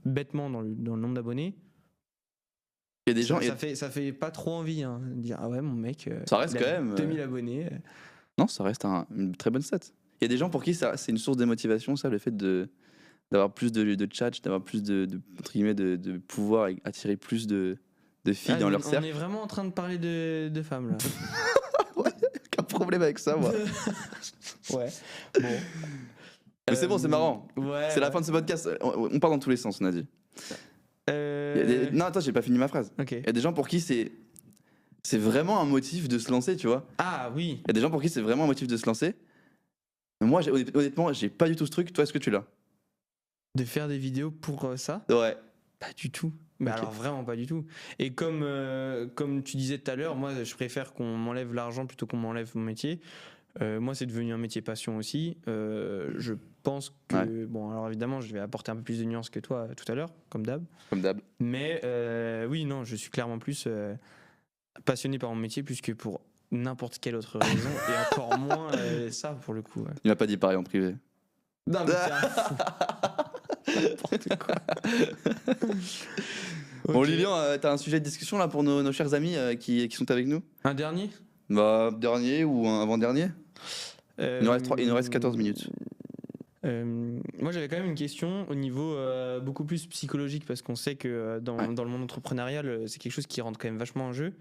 bêtement dans le nombre d'abonnés, il y a des gens... ça fait pas trop envie, hein, de dire ah ouais, mon mec, ça reste il a quand même... 2000 abonnonnés. Non, ça reste une très bonne stat. Il y a des gens pour qui c'est une source de motivation, ça, le fait d'avoir plus de tchatch, d'avoir plus entre guillemets, de pouvoir attirer plus de filles dans leur cercle. On est vraiment en train de parler de femmes, là. Ouais, aucun problème avec ça, moi. Ouais, bon. Mais c'est bon, c'est marrant. Ouais, c'est la fin de ce podcast. On part dans tous les sens, on a dit. Non, attends, j'ai pas fini ma phrase. Okay. Il y a des gens pour qui c'est vraiment un motif de se lancer, tu vois. Ah oui. Il y a des gens pour qui c'est vraiment un motif de se lancer. Moi, honnêtement, j'ai pas du tout ce truc. Toi, est-ce que tu l'as? De faire des vidéos pour ça? Ouais. Pas du tout. Mais Okay. alors vraiment pas du tout. Et comme tu disais tout à l'heure, moi je préfère qu'on m'enlève l'argent plutôt qu'on m'enlève mon métier. Moi c'est devenu un métier passion aussi. Je pense que Ouais. bon, alors évidemment je vais apporter un peu plus de nuances que toi tout à l'heure, comme d'hab. Comme d'hab. Mais oui, non, je suis clairement plus passionné par mon métier plus que pour n'importe quelle autre raison et encore moins ça pour le coup. Ouais. Il m'a pas dit pareil en privé. Non mais t'es un fou. N'importe quoi. Bon, Ok. Lilian, t'as un sujet de discussion là pour nos chers amis qui sont avec nous? Un dernier? Bah, dernier ou un avant-dernier? Il nous reste 14 minutes. Moi j'avais quand même une question au niveau beaucoup plus psychologique parce qu'on sait que dans le monde entrepreneurial c'est quelque chose qui rentre quand même vachement en jeu.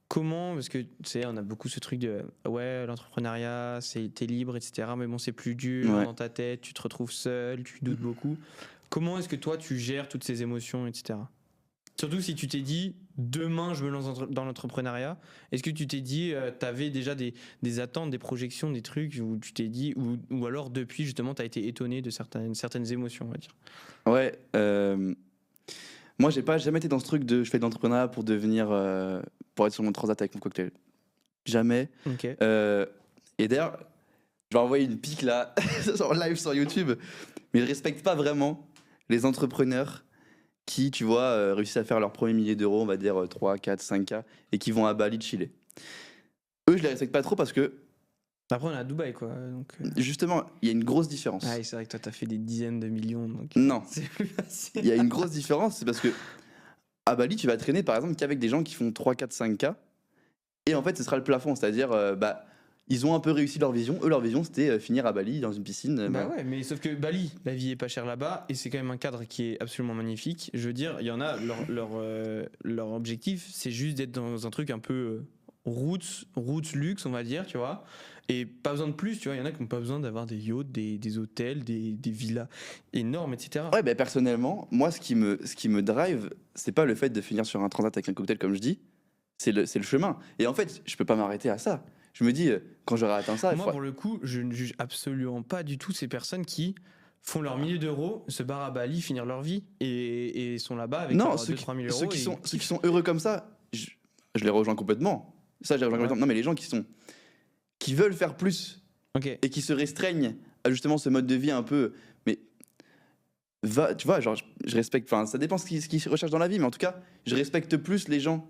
Comment, parce que tu sais, on a beaucoup ce truc de ouais, l'entrepreneuriat, t'es libre, etc. Mais bon, c'est plus dur dans ta tête, tu te retrouves seul, tu doutes beaucoup. Comment est-ce que toi tu gères toutes ces émotions, etc. Surtout si tu t'es dit demain je me lance dans l'entrepreneuriat? Est-ce que tu t'es dit, tu avais déjà des attentes, des projections, des trucs où tu t'es dit, ou alors depuis justement tu as été étonné de certaines émotions, on va dire? Ouais, moi j'ai pas jamais été dans ce truc de je fais de l'entrepreneuriat pour devenir, pour être sur mon transat avec mon cocktail. Jamais. Ok. Et d'ailleurs, je vais envoyer une pique là, en live sur YouTube, mais je respecte pas vraiment les entrepreneurs qui, tu vois, réussissent à faire leur premier millier d'euros, on va dire 3, 4, 5K, et qui vont à Bali de Chili. Eux, je les respecte pas trop parce que, Après, on est à Dubaï, quoi. Donc, justement, il y a une grosse différence. ah, c'est vrai que toi, t'as fait des dizaines de millions. Donc, Non, c'est plus facile. il y a une grosse différence, c'est parce que à Bali, tu vas traîner par exemple qu'avec des gens qui font 3, 4, 5K, et en fait, ce sera le plafond, c'est-à-dire, bah, ils ont un peu réussi leur vision. Eux, leur vision, c'était finir à Bali dans une piscine. Bah ouais, mais sauf que Bali, la vie est pas chère là-bas et c'est quand même un cadre qui est absolument magnifique. Je veux dire, il y en a, leur objectif, c'est juste d'être dans un truc un peu roots luxe, on va dire, tu vois. Et pas besoin de plus, tu vois. Il y en a qui n'ont pas besoin d'avoir des yachts, des hôtels, des villas énormes, etc. Ouais, bah, personnellement, moi, ce qui me drive, c'est pas le fait de finir sur un transat avec un cocktail, comme je dis, c'est le chemin. Et en fait, je peux pas m'arrêter à ça. Je me dis, quand j'aurai atteint ça, Moi, pour le coup, je ne juge absolument pas du tout ces personnes qui font leur millier d'euros, se barrent à Bali, finir leur vie et sont là-bas avec non, leurs 2-3 000 euros. ceux qui sont heureux comme ça, je les rejoins complètement. Ça, je les rejoins complètement. Non, mais les gens qui veulent faire plus et qui se restreignent à justement ce mode de vie un peu, mais tu vois, genre, je respecte. Enfin, ça dépend ce qu'ils recherchent dans la vie, mais en tout cas, je respecte plus les gens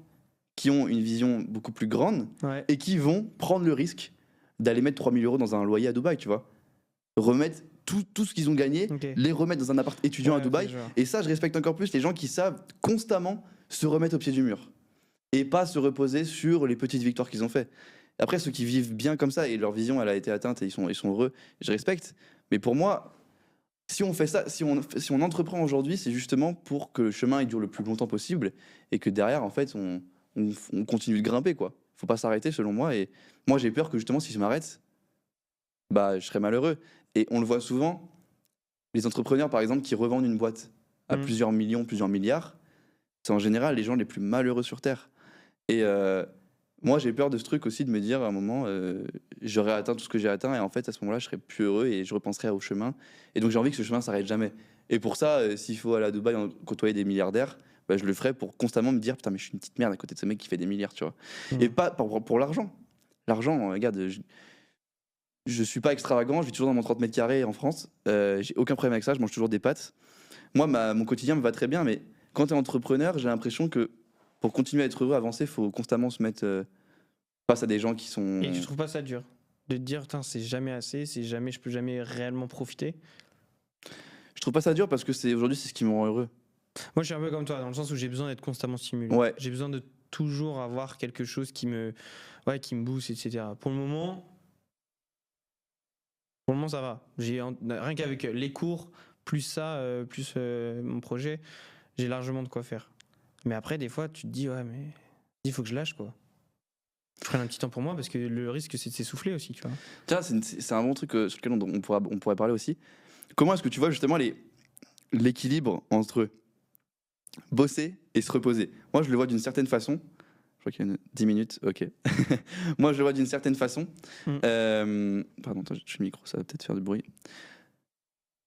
qui ont une vision beaucoup plus grande Ouais. et qui vont prendre le risque d'aller mettre 3 000 euros dans un loyer à Dubaï, tu vois. Remettre tout ce qu'ils ont gagné, les remettre dans un appart étudiant à Dubaï. Et ça, je respecte encore plus les gens qui savent constamment se remettre au pied du mur et pas se reposer sur les petites victoires qu'ils ont fait. Après, ceux qui vivent bien comme ça et leur vision elle a été atteinte et ils sont heureux, je respecte. Mais pour moi, si on fait ça, si on entreprend aujourd'hui, c'est justement pour que le chemin il dure le plus longtemps possible et que derrière, en fait, on continue de grimper, quoi. Faut pas s'arrêter, selon moi. Et moi, j'ai peur que justement, si je m'arrête, bah, je serais malheureux. Et on le voit souvent, les entrepreneurs, par exemple, qui revendent une boîte à plusieurs millions, plusieurs milliards, c'est en général les gens les plus malheureux sur Terre. Et moi, j'ai peur de ce truc aussi, de me dire à un moment, j'aurais atteint tout ce que j'ai atteint, et en fait, à ce moment-là, je serais plus heureux et je repenserais au chemin. Et donc, j'ai envie que ce chemin s'arrête jamais. Et pour ça, s'il faut aller à Dubaï côtoyer des milliardaires, bah, je le ferai pour constamment me dire, putain, mais je suis une petite merde à côté de ce mec qui fait des milliards, tu vois. Et pas pour l'argent. L'argent, regarde, je suis pas extravagant, je vis toujours dans mon 30 mètres carrés en France. J'ai aucun problème avec ça, je mange toujours des pâtes. Moi, mon quotidien me va très bien, mais quand tu es entrepreneur, j'ai l'impression que pour continuer à être heureux, avancer, il faut constamment se mettre face à des gens qui sont. Et tu trouves pas ça dur de te dire, c'est jamais assez, je peux jamais réellement profiter? Je trouve pas ça dur parce que aujourd'hui, c'est ce qui me rend heureux. Moi, je suis un peu comme toi, dans le sens où j'ai besoin d'être constamment stimulé. Ouais. J'ai besoin de toujours avoir quelque chose qui me booste, etc. Pour le moment, ça va. Rien qu'avec les cours, plus ça, plus mon projet, j'ai largement de quoi faire. Mais après, des fois, tu te dis, ouais, mais il faut que je lâche, quoi. Je prenne un petit temps pour moi parce que le risque, c'est de s'essouffler aussi, tu vois. Tiens, c'est un bon truc sur lequel on pourrait parler aussi. Comment est-ce que tu vois justement l'équilibre entre bosser et se reposer? Moi, je le vois d'une certaine façon. Je crois qu'il y a 10 minutes, ok. Moi, je le vois d'une certaine façon. Pardon, attends, je suis le micro, ça va peut-être faire du bruit.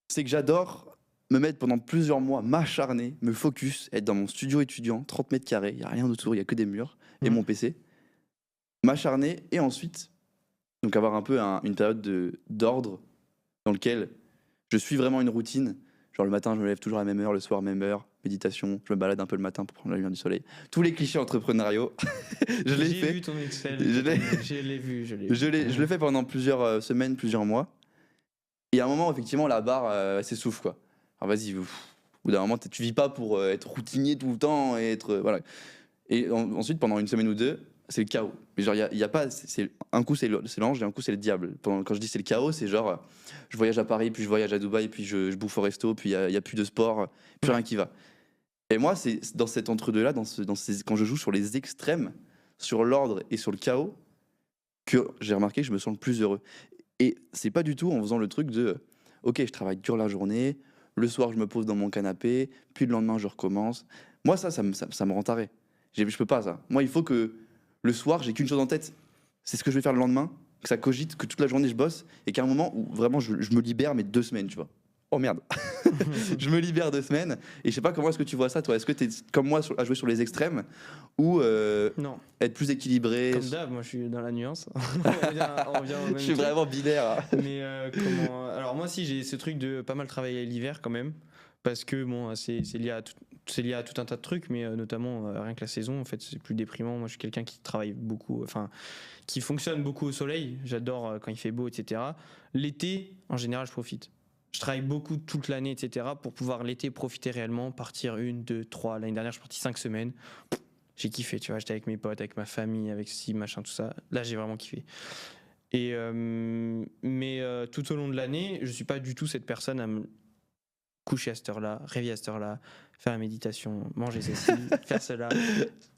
C'est que j'adore me mettre pendant plusieurs mois, m'acharner, me focus, être dans mon studio étudiant, 30 mètres carrés, il n'y a rien autour, il n'y a que des murs et mon PC. M'acharner et ensuite, donc avoir un peu une période d'ordre dans lequel je suis vraiment une routine. Genre le matin, je me lève toujours à la même heure, le soir, même heure, méditation, je me balade un peu le matin pour prendre la lumière du soleil. Tous les clichés entrepreneuriaux, je l'ai fait. J'ai vu ton Excel, je l'ai vu. Je l'ai fait pendant plusieurs semaines, plusieurs mois. Et à un moment, effectivement, la barre s'essouffle, quoi. Alors vas-y, au bout d'un moment, tu vis pas pour être routinier tout le temps et être... voilà. Et ensuite, pendant une semaine ou deux, c'est le chaos. Mais genre, il y a pas... un coup, c'est l'ange et un coup, c'est le diable. Quand je dis c'est le chaos, c'est genre, je voyage à Paris, puis je voyage à Dubaï, puis je bouffe au resto, puis il y a plus de sport, plus rien qui va. Et moi, c'est dans cet entre-deux-là, quand je joue sur les extrêmes, sur l'ordre et sur le chaos, que j'ai remarqué que je me sens le plus heureux. Et c'est pas du tout en faisant le truc de ok, je travaille dur la journée, le soir je me pose dans mon canapé, puis le lendemain je recommence. Moi ça me rend taré. Je peux pas ça. Moi, il faut que le soir, j'ai qu'une chose en tête. C'est ce que je vais faire le lendemain, que ça cogite, que toute la journée je bosse, et qu'à un moment où vraiment je me libère, mais 2 semaines, tu vois. Oh merde. Je me libère 2 semaines. Et je sais pas comment est-ce que tu vois ça, toi. Est-ce que tu es comme moi à jouer sur les extrêmes ou Non. être plus équilibré? Comme d'hab, moi je suis dans la nuance. on revient au même Je suis truc. vraiment binaire. Mais alors moi si j'ai ce truc de pas mal travailler l'hiver quand même, parce que bon c'est lié à tout un tas de trucs, mais notamment rien que la saison en fait c'est plus déprimant. Moi je suis quelqu'un qui travaille beaucoup, enfin qui fonctionne beaucoup au soleil. J'adore quand il fait beau, etc. L'été en général je profite. Je travaille beaucoup toute l'année, etc. pour pouvoir l'été profiter réellement, partir 1, 2, 3. L'année dernière je suis parti 5 semaines. J'ai kiffé, tu vois, j'étais avec mes potes, avec ma famille, avec ceci, machin, tout ça. Là j'ai vraiment kiffé. Et mais tout au long de l'année, je suis pas du tout cette personne à me coucher à cette heure-là, réveiller à cette heure-là, faire la méditation, manger ceci, faire cela.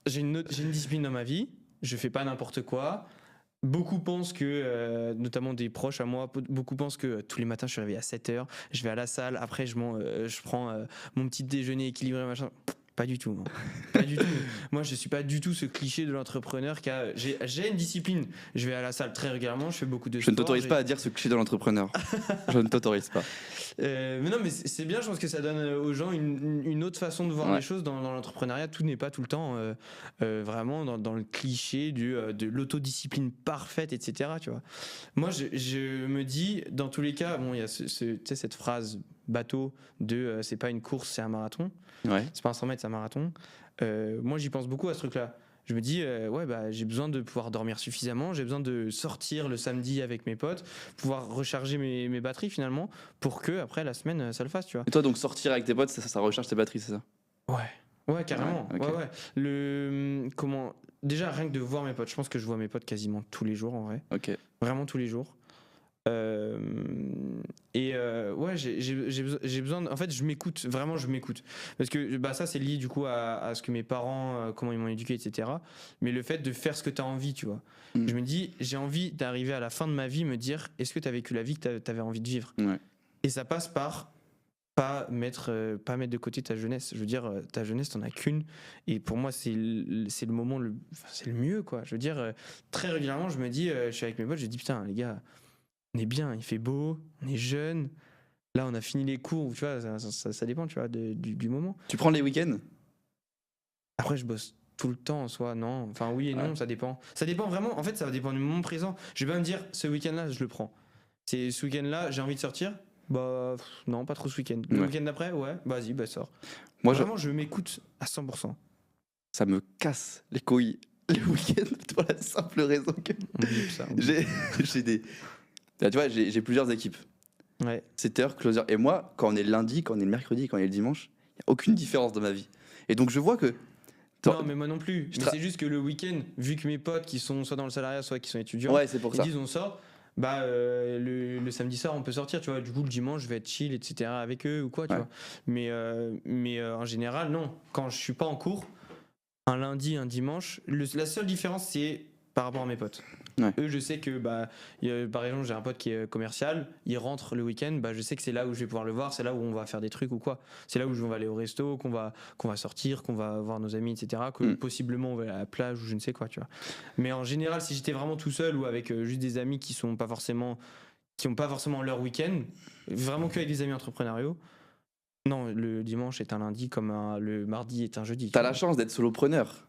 J'ai une discipline dans ma vie. Je fais pas n'importe quoi. Beaucoup pensent que, notamment des proches à moi, beaucoup pensent que tous les matins je suis réveillé à 7h, je vais à la salle, après je prends mon petit déjeuner équilibré, machin. Pas du tout, non. Pas du tout. Moi, je suis pas du tout ce cliché de l'entrepreneur qui a. J'ai une discipline. Je vais à la salle très régulièrement. Je fais beaucoup de sport. Je ne t'autorise pas à dire ce cliché de l'entrepreneur. Je ne t'autorise pas. Mais non, mais c'est bien. Je pense que ça donne aux gens une autre façon de voir les choses dans l'entrepreneuriat. Tout n'est pas tout le temps vraiment dans le cliché de l'autodiscipline parfaite, etc. Tu vois. Moi, je me dis, dans tous les cas, bon, il y a tu sais, cette phrase bateau de c'est pas une course, c'est un marathon. Ouais. C'est pas un 100 mètres, c'est un marathon. Moi, j'y pense beaucoup à ce truc-là. Je me dis, ouais, bah, j'ai besoin de pouvoir dormir suffisamment, j'ai besoin de sortir le samedi avec mes potes, pouvoir recharger mes batteries finalement, pour que après la semaine, ça le fasse, tu vois. Et toi, donc sortir avec tes potes, ça recharge tes batteries, c'est ça? Ouais, carrément. Ouais, okay. Ouais. Déjà, rien que de voir mes potes, je pense que je vois mes potes quasiment tous les jours en vrai. Ok. Vraiment tous les jours. Ouais, j'ai besoin en fait je m'écoute, vraiment je m'écoute, parce que bah ça c'est lié du coup à ce que mes parents comment ils m'ont éduqué, etc. Mais le fait de faire ce que tu as envie, tu vois. Je me dis, j'ai envie d'arriver à la fin de ma vie, me dire est-ce que tu as vécu la vie que tu avais envie de vivre. Ouais. Et ça passe par pas mettre de côté ta jeunesse. Je veux dire, ta jeunesse t'en as qu'une, et pour moi c'est le moment c'est le mieux, quoi. Je veux dire, très régulièrement je me dis, je suis avec mes potes, je dis putain les gars, on est bien, il fait beau, on est jeune. Là, on a fini les cours, tu vois, ça dépend, tu vois, du moment. Tu prends les week-ends? Après, je bosse tout le temps en soi, non. Enfin, oui et non, ça dépend. Ça dépend vraiment, en fait, ça va dépendre du moment présent. Je vais pas me dire, ce week-end-là, je le prends. C'est ce week-end-là, j'ai envie de sortir. Bah, non, pas trop ce week-end. Le week-end d'après, ouais, vas-y, bah, sors. Moi, vraiment, je m'écoute à 100%. Ça me casse les couilles les week-ends pour la simple raison que j'ai des. Là, tu vois, j'ai plusieurs équipes. Ouais. Setter, closer. Et moi, quand on est le lundi, quand on est le mercredi, quand on est le dimanche, il n'y a aucune différence dans ma vie. Et donc, je vois que. Non, mais moi non plus. Mais c'est juste que le week-end, vu que mes potes qui sont soit dans le salariat, soit qui sont étudiants, ouais, c'est pour ils disent on sort. Bah, le samedi soir, on peut sortir, tu vois. Du coup, le dimanche, je vais être chill, etc. avec eux ou quoi, tu vois. Mais en général, non. Quand je suis pas en cours, un lundi, un dimanche, la seule différence, c'est par rapport à mes potes. Ouais. Eux, je sais que, par exemple, j'ai un pote qui est commercial, il rentre le week-end, je sais que c'est là où je vais pouvoir le voir, c'est là où on va faire des trucs ou quoi. C'est là où on va aller au resto, qu'on va sortir, qu'on va voir nos amis, etc. Que possiblement on va aller à la plage ou je ne sais quoi, tu vois. Mais en général, si j'étais vraiment tout seul ou avec juste des amis qui n'ont pas forcément leur week-end, vraiment qu'avec des amis entrepreneuriaux, non, le dimanche est un lundi comme le mardi est un jeudi. T'as la chance d'être solopreneur.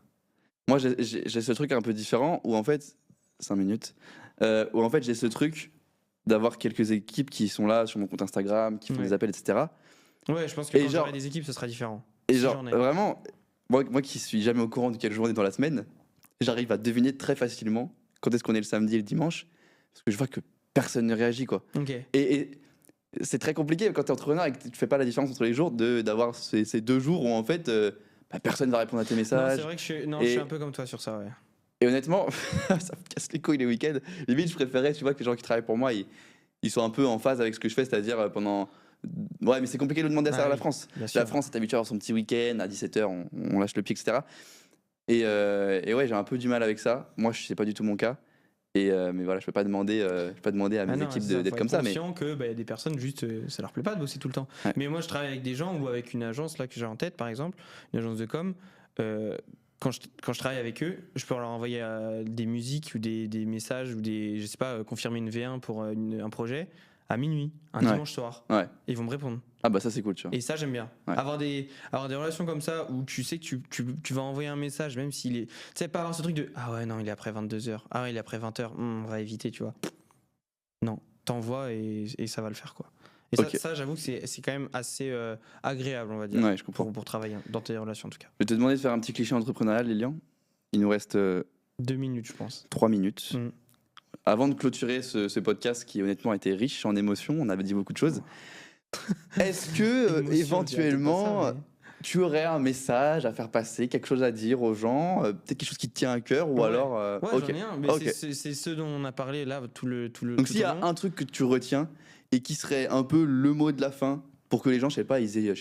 Moi, j'ai ce truc un peu différent où en fait, 5 minutes, où en fait j'ai ce truc d'avoir quelques équipes qui sont là sur mon compte Instagram, qui font des appels, etc. Ouais, je pense que quand j'aurai des équipes, ce sera différent. Et si genre, vraiment, moi qui suis jamais au courant de quelle journée dans la semaine, j'arrive à deviner très facilement quand est-ce qu'on est le samedi et le dimanche, parce que je vois que personne ne réagit, quoi. Okay. Et c'est très compliqué quand t'es entrepreneur et que tu fais pas la différence entre les jours d'avoir ces 2 jours où en fait personne va répondre à tes messages. Non, c'est vrai que je suis un peu comme toi sur ça, ouais. Et honnêtement, ça me casse les couilles les week-ends. Limite, je préférais, tu vois, que les gens qui travaillent pour moi, ils sont un peu en phase avec ce que je fais, c'est-à-dire pendant. Ouais, mais c'est compliqué de demander ça à la France. La France est habituée à avoir son petit week-end, à 17h, on lâche le pied, etc. Et ouais, j'ai un peu du mal avec ça. Moi, c'est pas du tout mon cas. Mais voilà, je peux pas demander à mes équipes d'être comme ça. Mais conscient que y a des personnes juste ça leur plaît pas de bosser tout le temps. Ouais. Mais moi, je travaille avec des gens ou avec une agence là que j'ai en tête, par exemple, une agence de com. quand je travaille avec eux, je peux leur envoyer des musiques ou des messages ou je sais pas, confirmer une V1 pour un projet à minuit, un dimanche soir. Ouais. Et ils vont me répondre. Ah bah ça c'est cool, tu vois. Et ça j'aime bien. Ouais. Avoir des relations comme ça où tu sais que tu vas envoyer un message même s'il est... Tu sais, pas avoir ce truc de ah ouais non il est après 22h, ah ouais il est après 20h, on va éviter, tu vois. Non, t'envoies et ça va le faire quoi. Et ça j'avoue que c'est quand même assez agréable, on va dire, ouais, je comprends. pour travailler dans tes relations en tout cas. Je vais te demander de faire un petit cliché entrepreneurial, Lilian. Il nous reste 2 minutes je pense. 3 minutes. Avant de clôturer ce podcast qui honnêtement était riche en émotions, on avait dit beaucoup de choses. Est-ce que éventuellement tu aurais un message à faire passer, quelque chose à dire aux gens, peut-être quelque chose qui te tient à cœur ou alors ouais, j'en ai un, mais c'est ce dont on a parlé là tout le Donc s'il y a un truc que tu retiens et qui serait un peu le mot de la fin pour que les gens, je sais pas, ils aient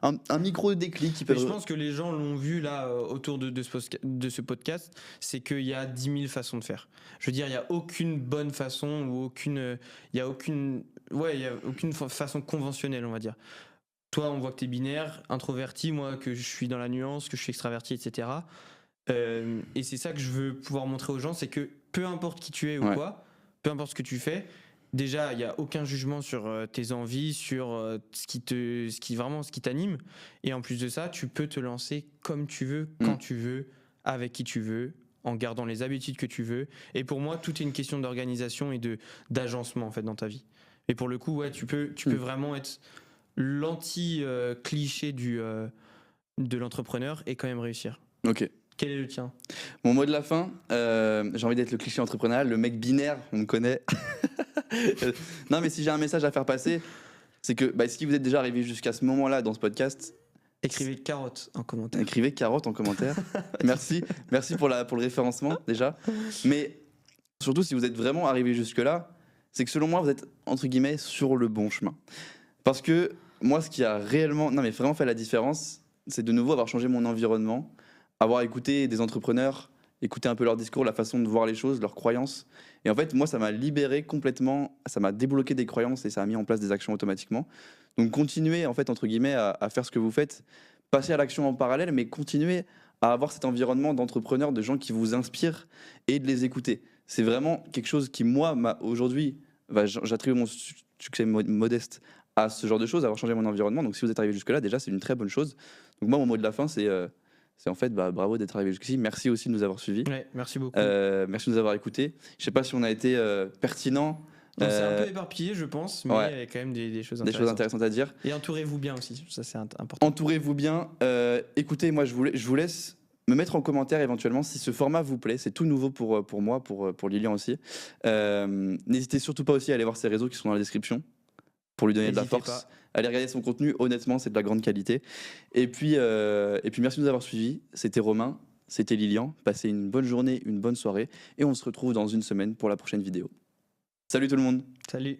un micro déclic qui peut... Je pense que les gens l'ont vu là autour de ce podcast, c'est qu'il y a 10 000 façons de faire. Je veux dire, il y a aucune bonne façon ou il y a aucune façon conventionnelle, on va dire. Toi, on voit que tu es binaire, introverti, moi que je suis dans la nuance, que je suis extraverti, etc. Et c'est ça que je veux pouvoir montrer aux gens, c'est que peu importe qui tu es ou quoi, peu importe ce que tu fais, déjà, il n'y a aucun jugement sur tes envies, sur ce qui t'anime. Et en plus de ça, tu peux te lancer comme tu veux, quand tu veux, avec qui tu veux, en gardant les habitudes que tu veux. Et pour moi, tout est une question d'organisation et d'agencement en fait dans ta vie. Et pour le coup, ouais, tu peux vraiment être l'anti-cliché de l'entrepreneur et quand même réussir. Ok. Quel est le tien ? Mon mot de la fin, j'ai envie d'être le cliché entrepreneurial, le mec binaire, on me connaît. Non mais si j'ai un message à faire passer, c'est que si vous êtes déjà arrivé jusqu'à ce moment-là dans ce podcast, écrivez carotte en commentaire. Écrivez carotte en commentaire. Merci pour le référencement déjà. Mais surtout si vous êtes vraiment arrivé jusque-là, c'est que selon moi vous êtes entre guillemets sur le bon chemin. Parce que moi ce qui a vraiment fait la différence, c'est de nouveau avoir changé mon environnement, avoir écouté des entrepreneurs, écouter un peu leur discours, la façon de voir les choses, leurs croyances. Et en fait, moi, ça m'a libéré complètement, ça m'a débloqué des croyances et ça a mis en place des actions automatiquement. Donc, continuez, en fait, entre guillemets, à faire ce que vous faites, passer à l'action en parallèle, mais continuez à avoir cet environnement d'entrepreneurs, de gens qui vous inspirent et de les écouter. C'est vraiment quelque chose qui, moi, aujourd'hui, j'attribue mon succès modeste à ce genre de choses, à avoir changé mon environnement. Donc, si vous êtes arrivé jusque-là, déjà, c'est une très bonne chose. Donc, moi, mon mot de la fin, c'est en fait bravo d'être arrivé jusqu'ici. Merci aussi de nous avoir suivis. Ouais, merci beaucoup. Merci de nous avoir écoutés. Je ne sais pas si on a été pertinent. C'est un peu éparpillé, je pense, mais il y a quand même des choses intéressantes à dire. Et entourez-vous bien aussi, ça c'est important. Entourez-vous bien. Écoutez, moi je vous laisse me mettre en commentaire éventuellement si ce format vous plaît. C'est tout nouveau pour moi, pour Lilian aussi. N'hésitez surtout pas aussi à aller voir ses réseaux qui sont dans la description pour lui donner de la force. Allez regarder son contenu, honnêtement, c'est de la grande qualité. Et puis merci de nous avoir suivis. C'était Romain, c'était Lilian. Passez une bonne journée, une bonne soirée. Et on se retrouve dans une semaine pour la prochaine vidéo. Salut tout le monde. Salut.